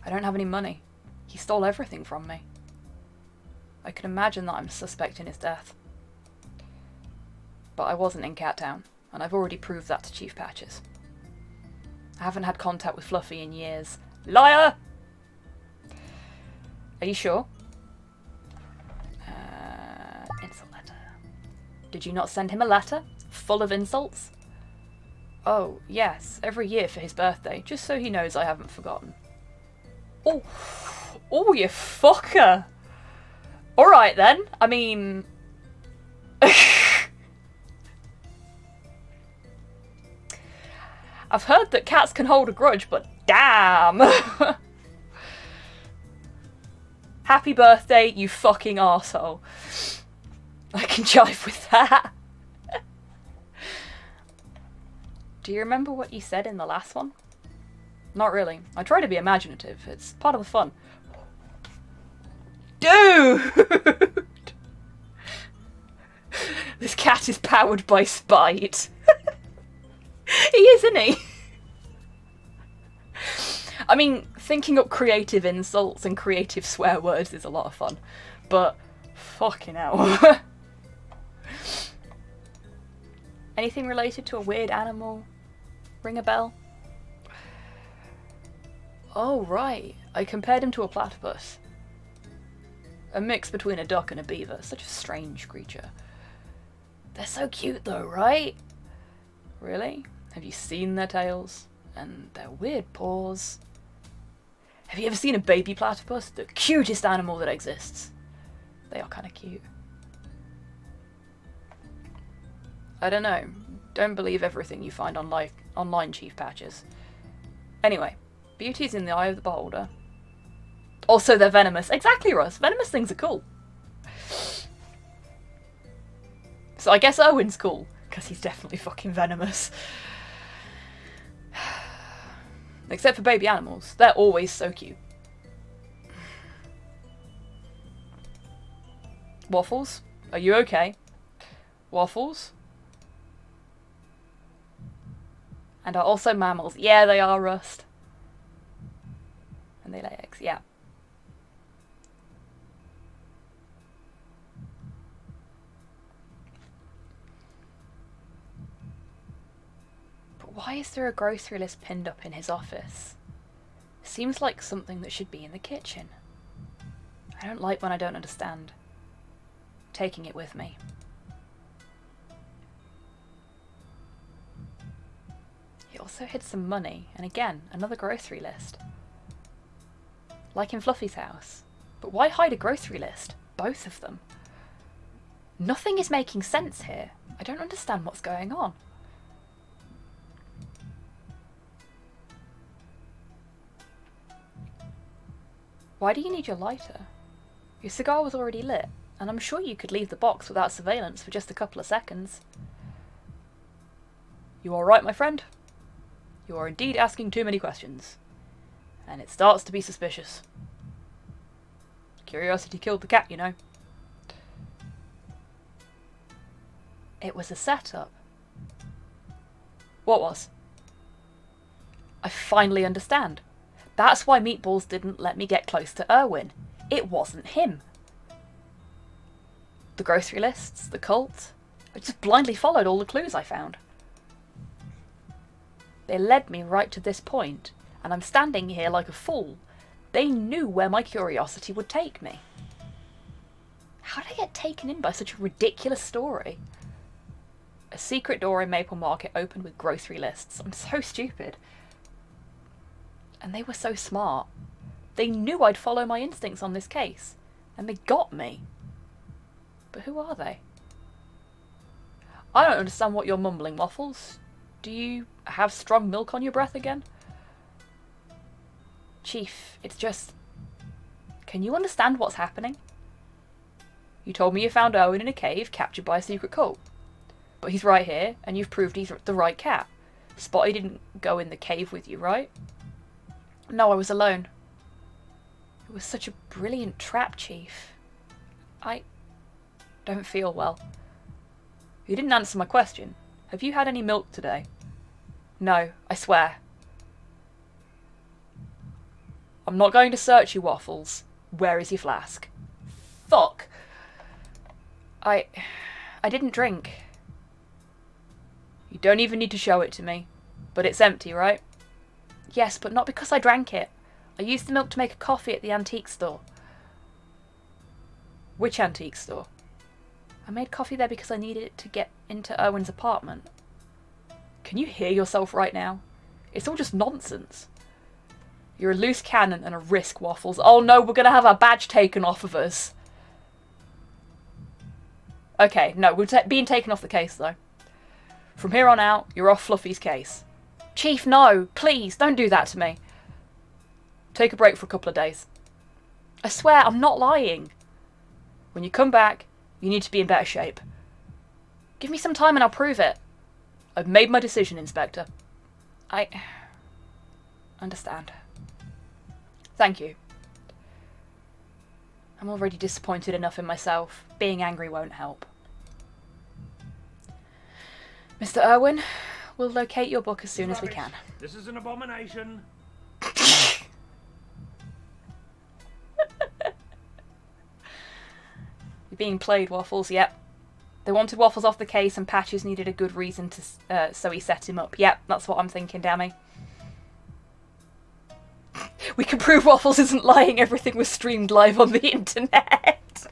I don't have any money. He stole everything from me. I can imagine that I'm suspecting his death. But I wasn't in Cat Town, and I've already proved that to Chief Patches. I haven't had contact with Fluffy in years. Liar! Are you sure? Insult letter. Did you not send him a letter? Full of insults? Oh, yes, every year for his birthday, just so he knows I haven't forgotten. Oh, oh, you fucker! Alright then, I mean... I've heard that cats can hold a grudge, but damn! Happy birthday, you fucking arsehole. I can jive with that. Do you remember what you said in the last one? Not really. I try to be imaginative. It's part of the fun. Dude! This cat is powered by spite. He is, isn't he? I mean, thinking up creative insults and creative swear words is a lot of fun. But, fucking hell. Anything related to a weird animal? Ring a bell? Oh, right. I compared him to a platypus. A mix between a duck and a beaver. Such a strange creature. They're so cute though, right? Really? Have you seen their tails? And their weird paws? Have you ever seen a baby platypus? The cutest animal that exists. They are kind of cute. I don't know. Don't believe everything you find online, Chief Patches. Anyway, beauty's in the eye of the beholder. Also, they're venomous. Exactly, Russ. Venomous things are cool. So I guess Owen's cool, because he's definitely fucking venomous. Except for baby animals. They're always so cute. Waffles? Are you okay? Waffles? And are also mammals. Yeah, they are, Rust. And they lay eggs, yeah. But why is there a grocery list pinned up in his office? Seems like something that should be in the kitchen. I don't like when I don't understand. Taking it with me. He also hid some money, and again, another grocery list. Like in Fluffy's house. But why hide a grocery list? Both of them. Nothing is making sense here. I don't understand what's going on. Why do you need your lighter? Your cigar was already lit, and I'm sure you could leave the box without surveillance for just a couple of seconds. You all right, my friend? You are indeed asking too many questions. And it starts to be suspicious. Curiosity killed the cat, you know. It was a setup. What was? I finally understand. That's why Meatballs didn't let me get close to Erwin. It wasn't him. The grocery lists, the cult. I just blindly followed all the clues I found. They led me right to this point, and I'm standing here like a fool. They knew where my curiosity would take me. How did I get taken in by such a ridiculous story? A secret door in Maple Market opened with grocery lists. I'm so stupid. And they were so smart. They knew I'd follow my instincts on this case, and they got me. But who are they? I don't understand what you're mumbling, Waffles. Do you have strong milk on your breath again? Chief, it's just... Can you understand what's happening? You told me you found Owen in a cave captured by a secret cult. But he's right here, and you've proved he's the right cat. Spotty didn't go in the cave with you, right? No, I was alone. It was such a brilliant trap, Chief. I don't feel well. You didn't answer my question. Have you had any milk today? No, I swear. I'm not going to search you, Waffles. Where is your flask? Fuck. I didn't drink. You don't even need to show it to me. But it's empty, right? Yes, but not because I drank it. I used the milk to make a coffee at the antique store. Which antique store? I made coffee there because I needed it to get into Erwin's apartment. Can you hear yourself right now? It's all just nonsense. You're a loose cannon and a risk, Waffles. Oh no, we're going to have our badge taken off of us. Okay, no, we're being taken off the case though. From here on out, you're off Fluffy's case. Chief, no, please, don't do that to me. Take a break for a couple of days. I swear, I'm not lying. When you come back, you need to be in better shape. Give me some time and I'll prove it. I've made my decision, Inspector. I understand. Thank you. I'm already disappointed enough in myself. Being angry won't help. Mr. Irwin, we'll locate your book as soon as we can. This is an abomination. You're being played, Waffles. Yep. They wanted Waffles off the case and Patches needed a good reason to, so he set him up. Yep, that's what I'm thinking, Dammy. We can prove Waffles isn't lying. Everything was streamed live on the internet.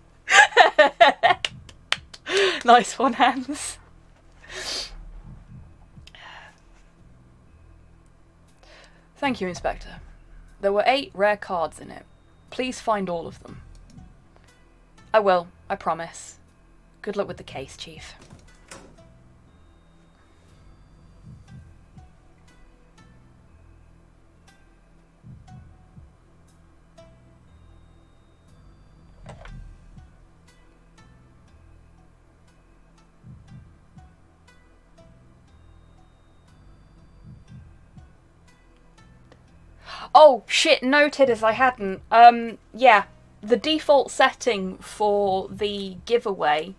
Nice one, Hans. Thank you, Inspector. There were 8 rare cards in it. Please find all of them. I will, I promise. Good luck with the case, Chief. Oh, shit, noted as I hadn't. Yeah, the default setting for the giveaway,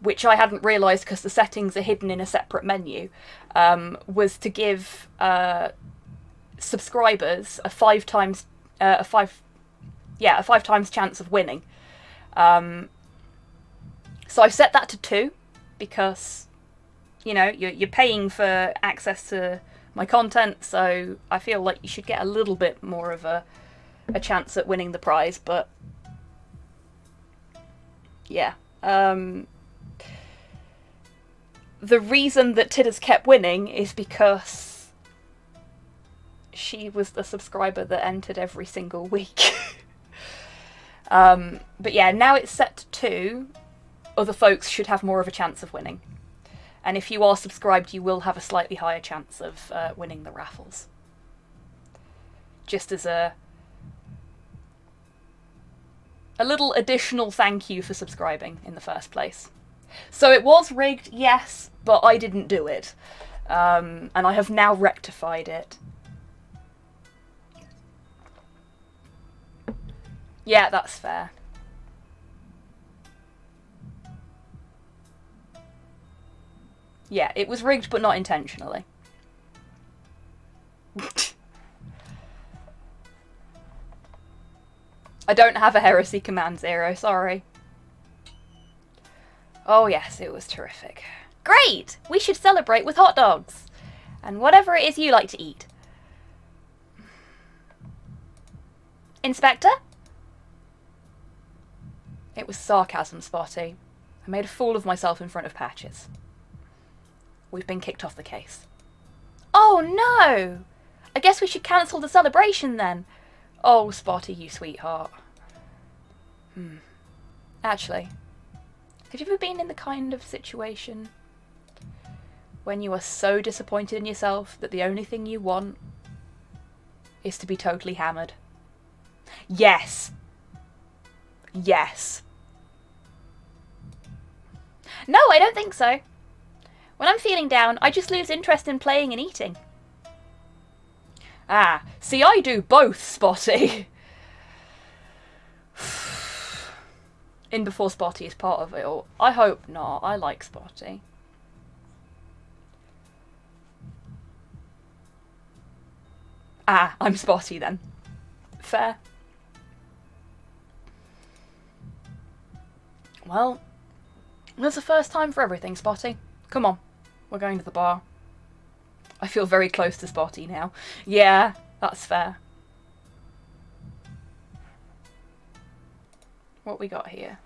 which I hadn't realised because the settings are hidden in a separate menu, was to give subscribers a 5 times chance of winning. So I've set that to 2 because, you know, you're paying for access to my content, so I feel like you should get a little bit more of a chance at winning the prize, but yeah. The reason that Tidders kept winning is because she was the subscriber that entered every single week. But yeah, now it's set to 2. Other folks should have more of a chance of winning. And if you are subscribed, you will have a slightly higher chance of winning the raffles. Just as a little additional thank you for subscribing in the first place. So it was rigged, yes, but I didn't do it. And I have now rectified it. Yeah, that's fair. Yeah, it was rigged, but not intentionally. I don't have a heresy command 0, sorry. Oh yes, it was terrific. Great! We should celebrate with hot dogs. And whatever it is you like to eat. Inspector? It was sarcasm, Spotty. I made a fool of myself in front of Patches. We've been kicked off the case. Oh no! I guess we should cancel the celebration then. Oh, Spotty, you sweetheart. Actually, have you ever been in the kind of situation when you are so disappointed in yourself that the only thing you want is to be totally hammered? Yes. Yes. No, I don't think so. When I'm feeling down, I just lose interest in playing and eating. Ah, see, I do both, Spotty. In before Spotty is part of it all. I hope not. I like Spotty. Ah, I'm Spotty then. Fair. Well, there's a first time for everything, Spotty. Come on. We're going to the bar. I feel very close to Spotty now. Yeah, that's fair. What we got here?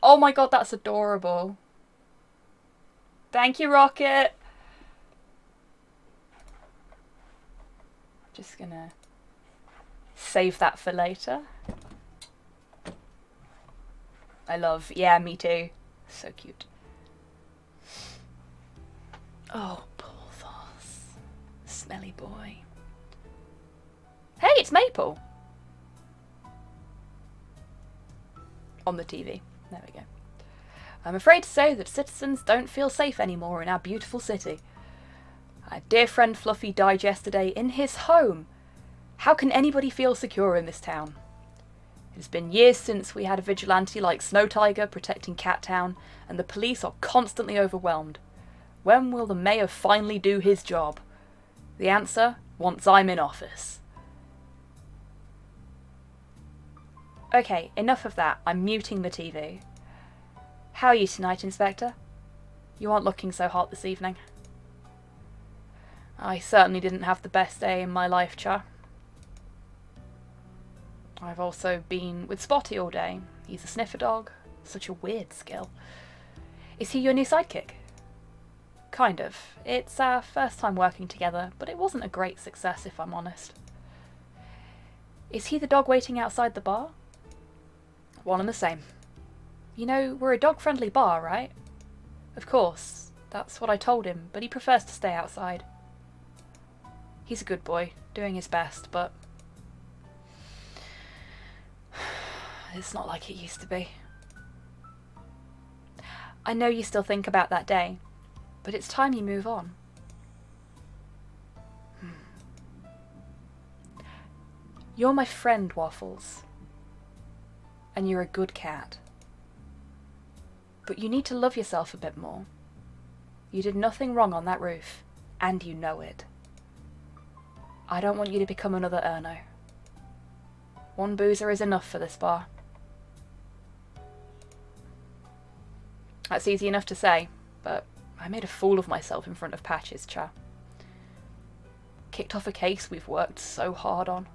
Oh my god, that's adorable. Thank you, Rocket. Just gonna save that for later. I love, yeah, me too. So cute. Oh, Porthos. Smelly boy. Hey, it's Maple. On the TV. There we go. I'm afraid to say that citizens don't feel safe anymore in our beautiful city. Our dear friend Fluffy died yesterday in his home. How can anybody feel secure in this town? It's been years since we had a vigilante like Snow Tiger protecting Cat Town, and the police are constantly overwhelmed. When will the mayor finally do his job? The answer, once I'm in office. Okay, enough of that. I'm muting the TV. How are you tonight, Inspector? You aren't looking so hot this evening. I certainly didn't have the best day in my life, Cha. I've also been with Spotty all day. He's a sniffer dog. Such a weird skill. Is he your new sidekick? Kind of. It's our first time working together, but it wasn't a great success if I'm honest. Is he the dog waiting outside the bar? One and the same. You know, we're a dog-friendly bar, right? Of course. That's what I told him, but he prefers to stay outside. He's a good boy, doing his best, but it's not like it used to be. I know you still think about that day, but it's time you move on. You're my friend, Waffles. And you're a good cat. But you need to love yourself a bit more. You did nothing wrong on that roof, and you know it. I don't want you to become another Erno. One boozer is enough for this bar. That's easy enough to say, but I made a fool of myself in front of Patches, Cha. Kicked off a case we've worked so hard on.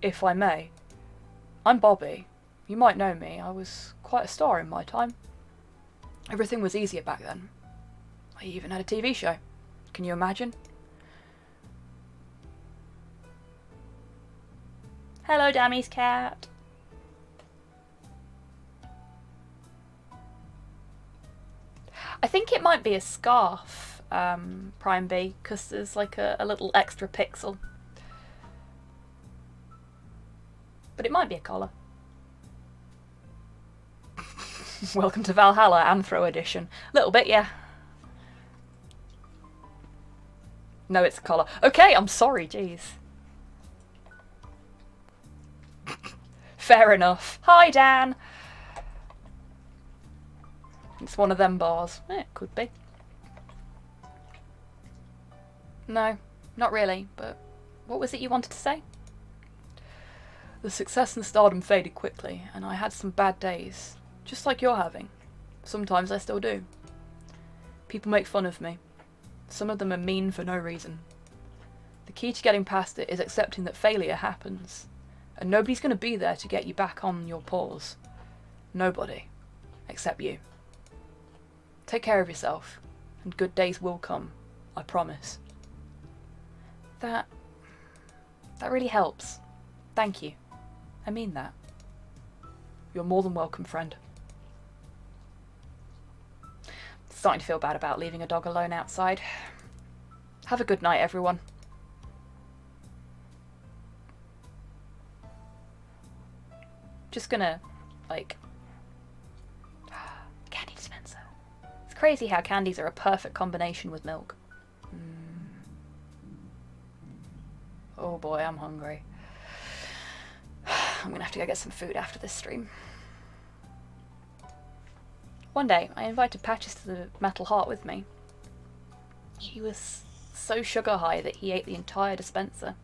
If I may, I'm Bobby. You might know me. I was quite a star in my time. Everything was easier back then. I even had a TV show. Can you imagine? Hello, Dammy's cat. I think it might be a scarf, Prime B, because there's like a little extra pixel. But it might be a collar. Welcome to Valhalla, Anthro edition. Little bit, yeah. No, it's a collar. Okay, I'm sorry, jeez. Fair enough. Hi, Dan. It's one of them bars. It could be. No, not really, but what was it you wanted to say? The success and stardom faded quickly, and I had some bad days, just like you're having. Sometimes I still do. People make fun of me. Some of them are mean for no reason. The key to getting past it is accepting that failure happens, and nobody's going to be there to get you back on your paws. Nobody, except you. Take care of yourself, and good days will come, I promise. That really helps. Thank you. I mean that. You're more than welcome, friend. Starting to feel bad about leaving a dog alone outside. Have a good night, everyone. Just gonna, like... Candy dispenser. It's crazy how candies are a perfect combination with milk. Oh boy, I'm hungry. I'm gonna have to go get some food after this stream. One day, I invited Patches to the Metal Heart with me. He was so sugar high that he ate the entire dispenser.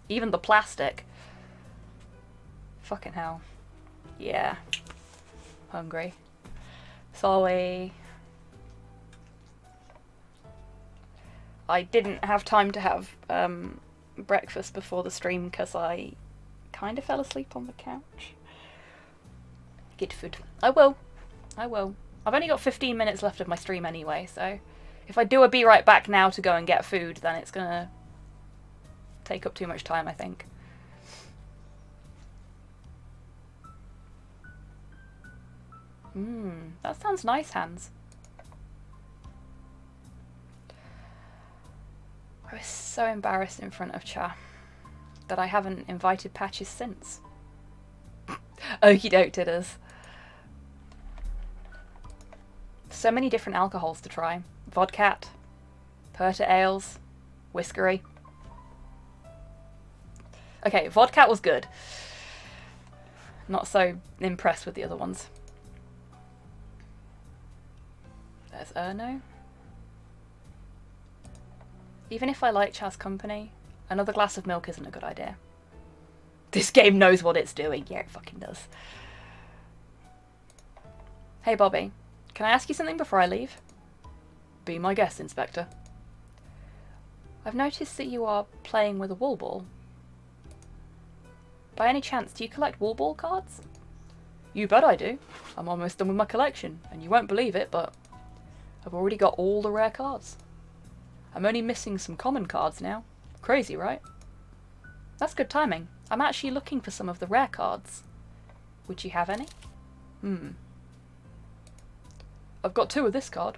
Even the plastic. Fucking hell. Yeah. Hungry. Sorry. I didn't have time to have breakfast before the stream because I kind of fell asleep on the couch. Get food. I will. I've only got 15 minutes left of my stream anyway, so if I do a be right back now to go and get food, then it's gonna take up too much time, I think. That sounds nice, Hans. I was so embarrassed in front of Cha that I haven't invited Patches since. Okie doke, titters. So many different alcohols to try. Vodkat, Perta ales, whiskery. Okay, Vodcat was good. Not so impressed with the other ones. There's Erno. Even if I like Chaz company, another glass of milk isn't a good idea. This game knows what it's doing. Yeah, it fucking does. Hey, Bobby. Can I ask you something before I leave? Be my guest, Inspector. I've noticed that you are playing with a wall ball. By any chance, do you collect wall ball cards? You bet I do. I'm almost done with my collection, and you won't believe it, but I've already got all the rare cards. I'm only missing some common cards now. Crazy, right? That's good timing. I'm actually looking for some of the rare cards. Would you have any? I've got 2 of this card.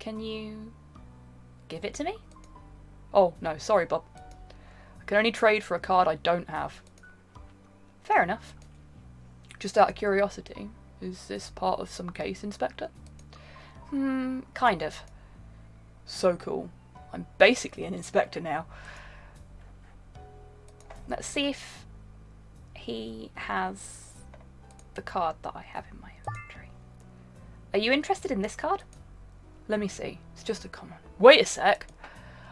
Can you give it to me? Oh, no, sorry, Bob. I can only trade for a card I don't have. Fair enough. Just out of curiosity, is this part of some case, Inspector? Kind of. So cool. I'm basically an inspector now. Let's see if he has the card that I have in my inventory. Are you interested in this card? Let me see. It's just a common. Wait a sec.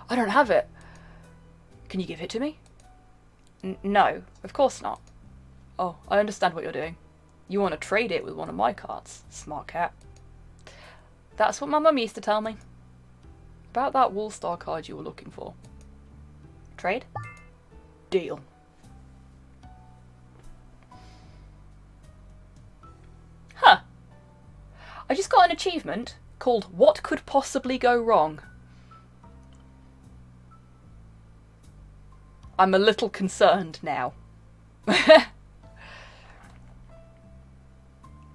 I don't have it. Can you give it to me? No, of course not. Oh, I understand what you're doing. You want to trade it with one of my cards. Smart cat. That's what my mum used to tell me. About that Woolstar card you were looking for. Trade? Deal. Huh. I just got an achievement called What Could Possibly Go Wrong? I'm a little concerned now.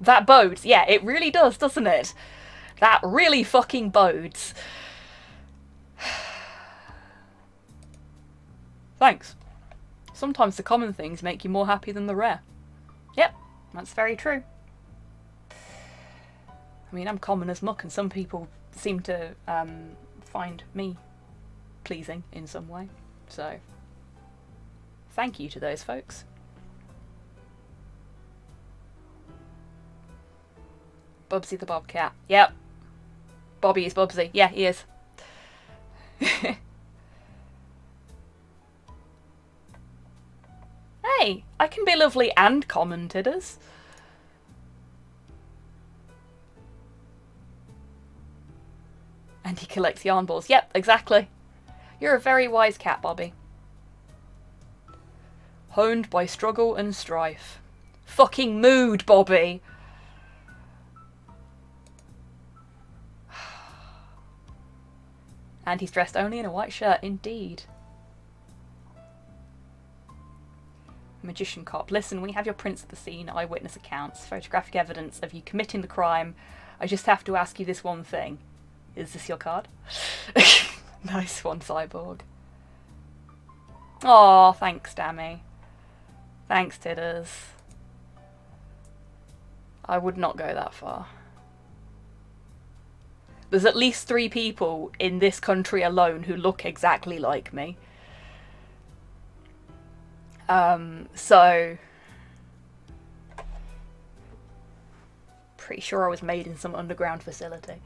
That bodes. Yeah, it really does, doesn't it? That really fucking bodes. Thanks. Sometimes the common things make you more happy than the rare. Yep, that's very true. I mean, I'm common as muck, and some people seem to find me pleasing in some way. So, thank you to those folks. Bubsy the Bobcat. Yep. Bobby is Bubsy. Yeah, he is. Hey, I can be lovely and common, Tidders. And he collects yarn balls. Yep, exactly. You're a very wise cat, Bobby. Honed by struggle and strife. Fucking mood, Bobby. And he's dressed only in a white shirt, indeed. Magician cop. Listen, we have your prints of the scene, eyewitness accounts, photographic evidence of you committing the crime. I just have to ask you this one thing. Is this your card? Nice one, Cyborg. Aw, thanks, Dammy. Thanks, Tidders. I would not go that far. There's at least 3 people in this country alone who look exactly like me. So... pretty sure I was made in some underground facility.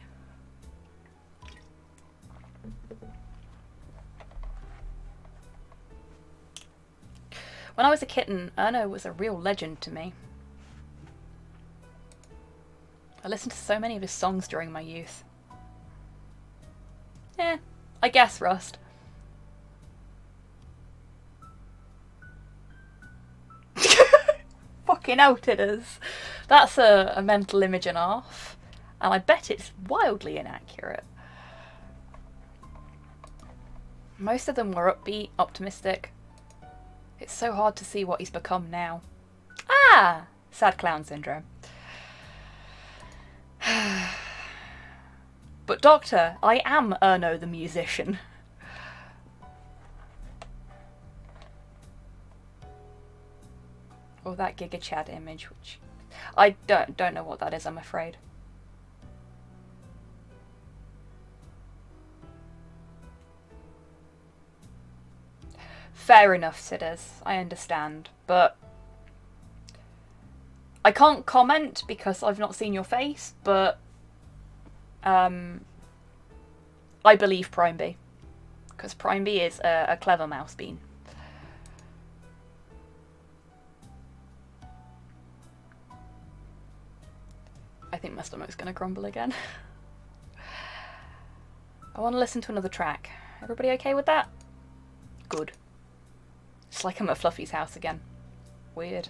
When I was a kitten, Erno was a real legend to me. I listened to so many of his songs during my youth. I guess, Rust. Fucking out it is. That's a mental image and a half. And I bet it's wildly inaccurate. Most of them were upbeat, optimistic. It's so hard to see what he's become now. Ah! Sad clown syndrome. But Doctor, I am Erno the musician. Or that Giga Chad image, which I don't know what that is, I'm afraid. Fair enough, Sidders. I understand. But I can't comment because I've not seen your face, but I believe Prime B. Because Prime B is a clever mouse bean. I think my stomach's going to grumble again. I want to listen to another track. Everybody okay with that? Good. It's like I'm at Fluffy's house again. Weird.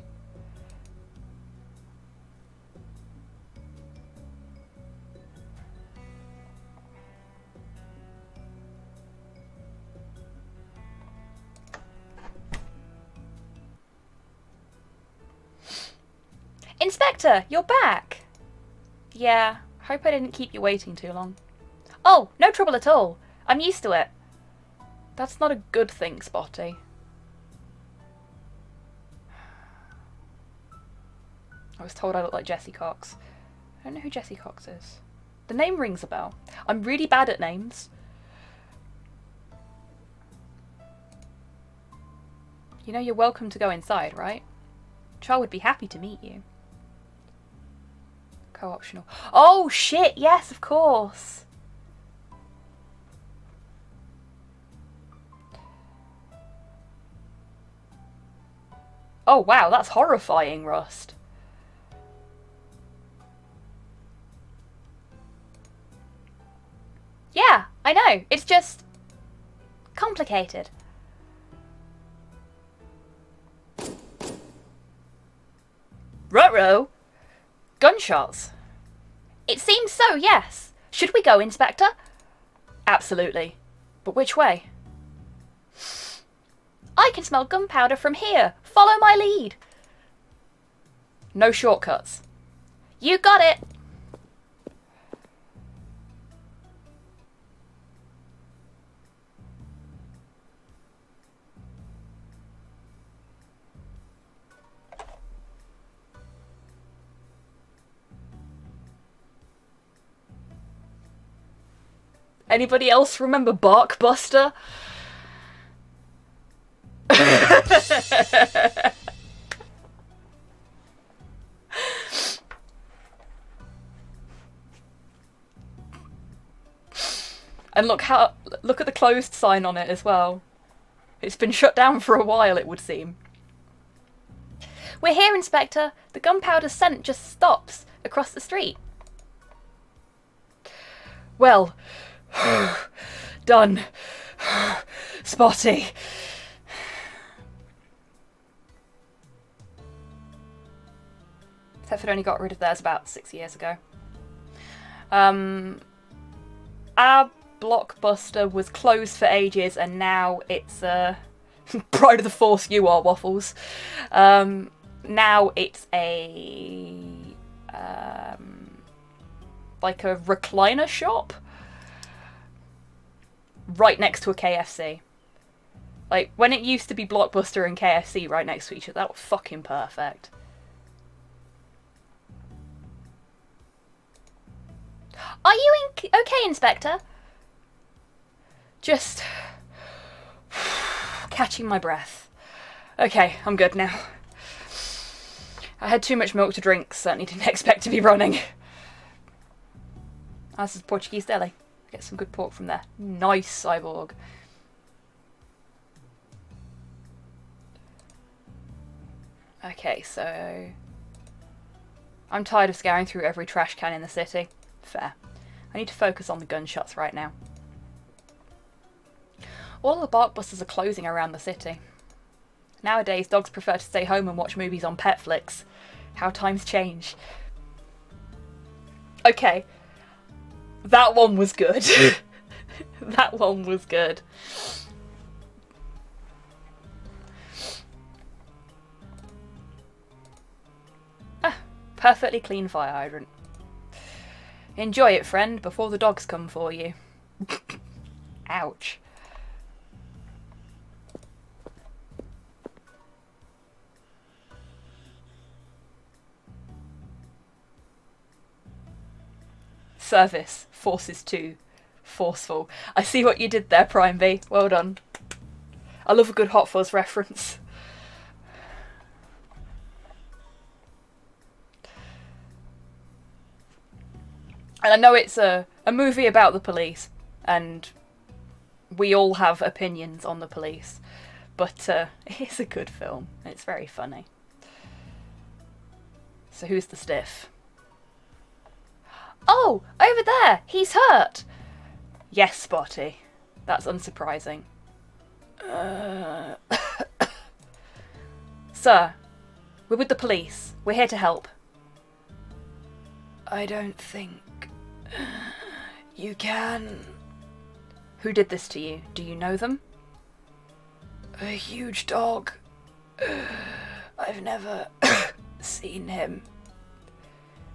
Inspector, you're back! Yeah, hope I didn't keep you waiting too long. Oh, no trouble at all. I'm used to it. That's not a good thing, Spotty. I was told I look like Jessie Cox. I don't know who Jessie Cox is. The name rings a bell. I'm really bad at names. You know you're welcome to go inside, right? Char would be happy to meet you. Co-optional. Oh shit, yes, of course. Oh wow, that's horrifying, Rust. Yeah, I know. It's just complicated. Ruh-roh. Gunshots. It seems so, yes. Should we go, Inspector? Absolutely. But which way? I can smell gunpowder from here. Follow my lead. No shortcuts. You got it. Anybody else remember Barkbuster? And look at the closed sign on it as well. It's been shut down for a while, it would seem. We're here, Inspector. The gunpowder scent just stops across the street. Well, done. Spotty. Thetford only got rid of theirs about 6 years ago. Our Blockbuster was closed for ages and now it's pride of the force you are, Waffles. Now it's a like a recliner shop right next to a KFC. Like when it used to be Blockbuster and KFC right next to each other, that was fucking perfect. Are you okay, Inspector? Just catching my breath. Okay, I'm good now. I had too much milk to drink, certainly didn't expect to be running. This is Portuguese deli. Get some good pork from there. Nice, Cyborg. Okay, so I'm tired of scouring through every trash can in the city. Fair. I need to focus on the gunshots right now. All the Barkbusters are closing around the city. Nowadays, dogs prefer to stay home and watch movies on Petflix. How times change. Okay. That one was good. That one was good. Ah, perfectly clean fire hydrant. Enjoy it, friend, before the dogs come for you. Ouch. Service. Forces 2. Forceful. I see what you did there, Prime B. Well done. I love a good Hot Fuzz reference. And I know it's a movie about the police, and we all have opinions on the police, but it's a good film. It's very funny. So who's the stiff? Oh, over there! He's hurt! Yes, Spotty. That's unsurprising. Sir, we're with the police. We're here to help. I don't think you can. Who did this to you? Do you know them? A huge dog. I've never seen him.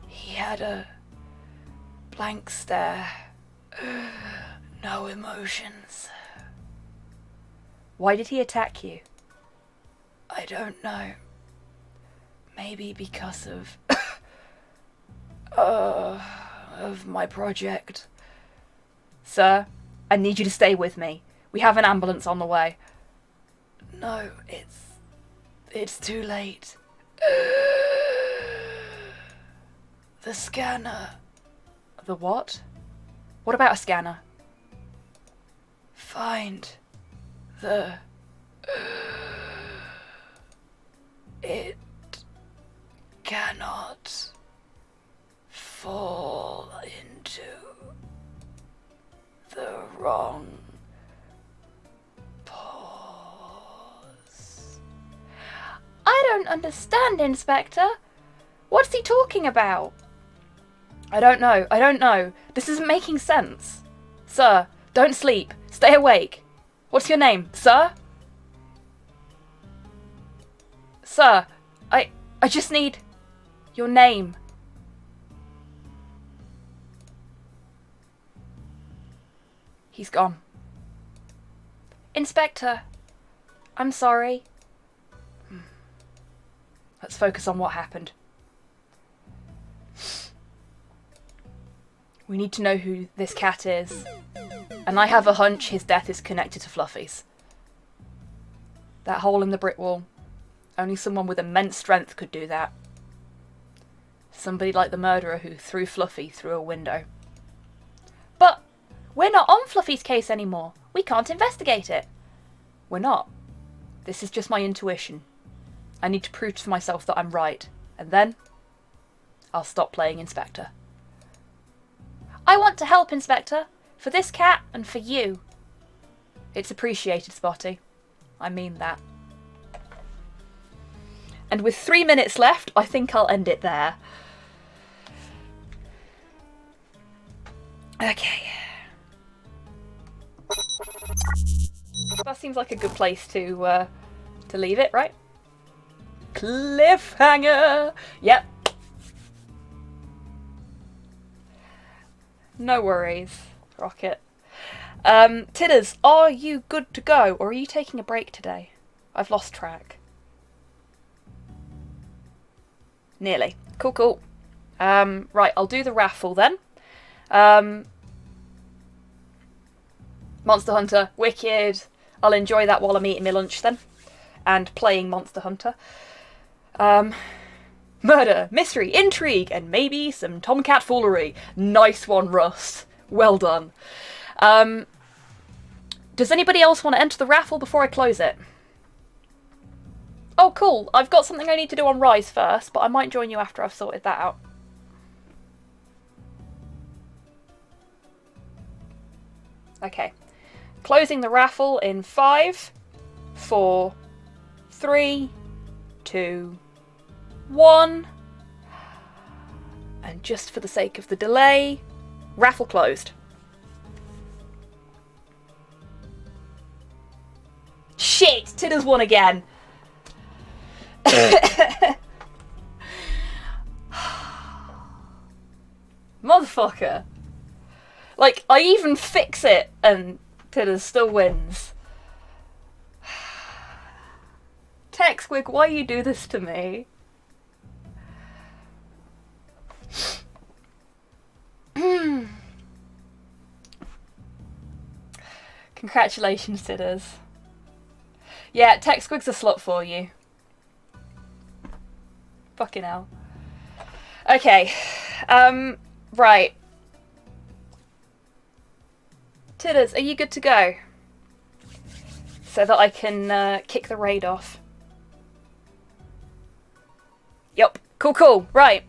He had a blank stare. No emotions. Why did he attack you? I don't know. Maybe because of my project. Sir, I need you to stay with me. We have an ambulance on the way. No, it's too late. The scanner. The what? What about a scanner? Find the... It cannot fall into the wrong pause. I don't understand, Inspector. What's he talking about? I don't know. This isn't making sense. Sir, don't sleep. Stay awake. What's your name, sir? Sir, I just need your name. He's gone. Inspector, I'm sorry. Let's focus on what happened. We need to know who this cat is. And I have a hunch his death is connected to Fluffy's. That hole in the brick wall. Only someone with immense strength could do that. Somebody like the murderer who threw Fluffy through a window. But we're not on Fluffy's case anymore. We can't investigate it. We're not. This is just my intuition. I need to prove to myself that I'm right. And then I'll stop playing Inspector. I want to help, Inspector. For this cat and for you. It's appreciated, Spotty. I mean that. And with 3 minutes left, I think I'll end it there. Okay. That seems like a good place to leave it, right? Cliffhanger! Yep. No worries, Rocket. Tidders, are you good to go, or are you taking a break today? I've lost track. Nearly. Cool. Right, I'll do the raffle then. Monster Hunter, wicked. I'll enjoy that while I'm eating my lunch then. And playing Monster Hunter. Murder, mystery, intrigue, and maybe some tomcat foolery. Nice one, Rust. Well done. Does anybody else want to enter the raffle before I close it? Oh, cool. I've got something I need to do on Rise first, but I might join you after I've sorted that out. Okay. Closing the raffle in 5, 4, 3, 2, 1. And just for the sake of the delay, raffle closed. Shit! Tidders won again. Motherfucker. Like, I even fix it and Tidders still wins. HobbySquig, why you do this to me? Congratulations, Tidders. Yeah, TechSquig's a slut for you. Fucking hell. Okay. Right. Tidders, are you good to go? So that I can kick the raid off. Yup. Cool, cool. Right.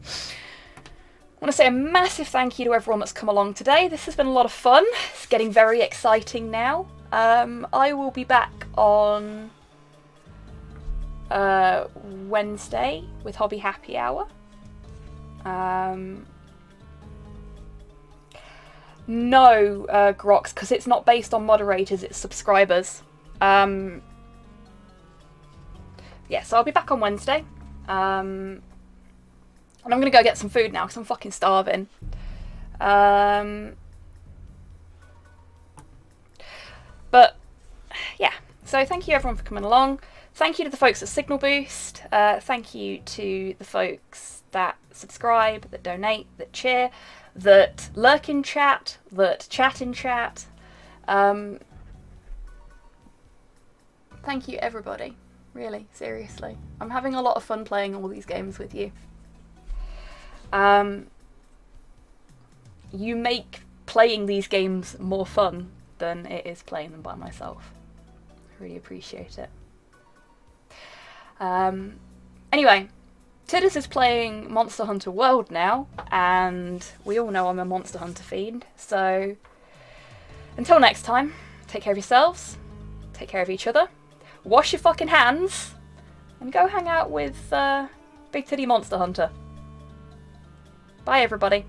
I want to say a massive thank you to everyone that's come along today. This has been a lot of fun. It's getting very exciting now. I will be back on Wednesday with Hobby Happy Hour. No, Grox, because it's not based on moderators, it's subscribers. Yeah, so I'll be back on Wednesday. And I'm going to go get some food now because I'm fucking starving. But, yeah. So thank you everyone for coming along. Thank you to the folks at Signal Boost. Thank you to the folks that subscribe, that donate, that cheer, that lurk in chat, that chat in chat. Thank you everybody. Really, seriously. I'm having a lot of fun playing all these games with you. You make playing these games more fun than it is playing them by myself. I really appreciate it. Anyway, Tidders is playing Monster Hunter World now, and we all know I'm a Monster Hunter fiend, so until next time, take care of yourselves, take care of each other, wash your fucking hands, and go hang out with Big Titty Monster Hunter. Bye everybody.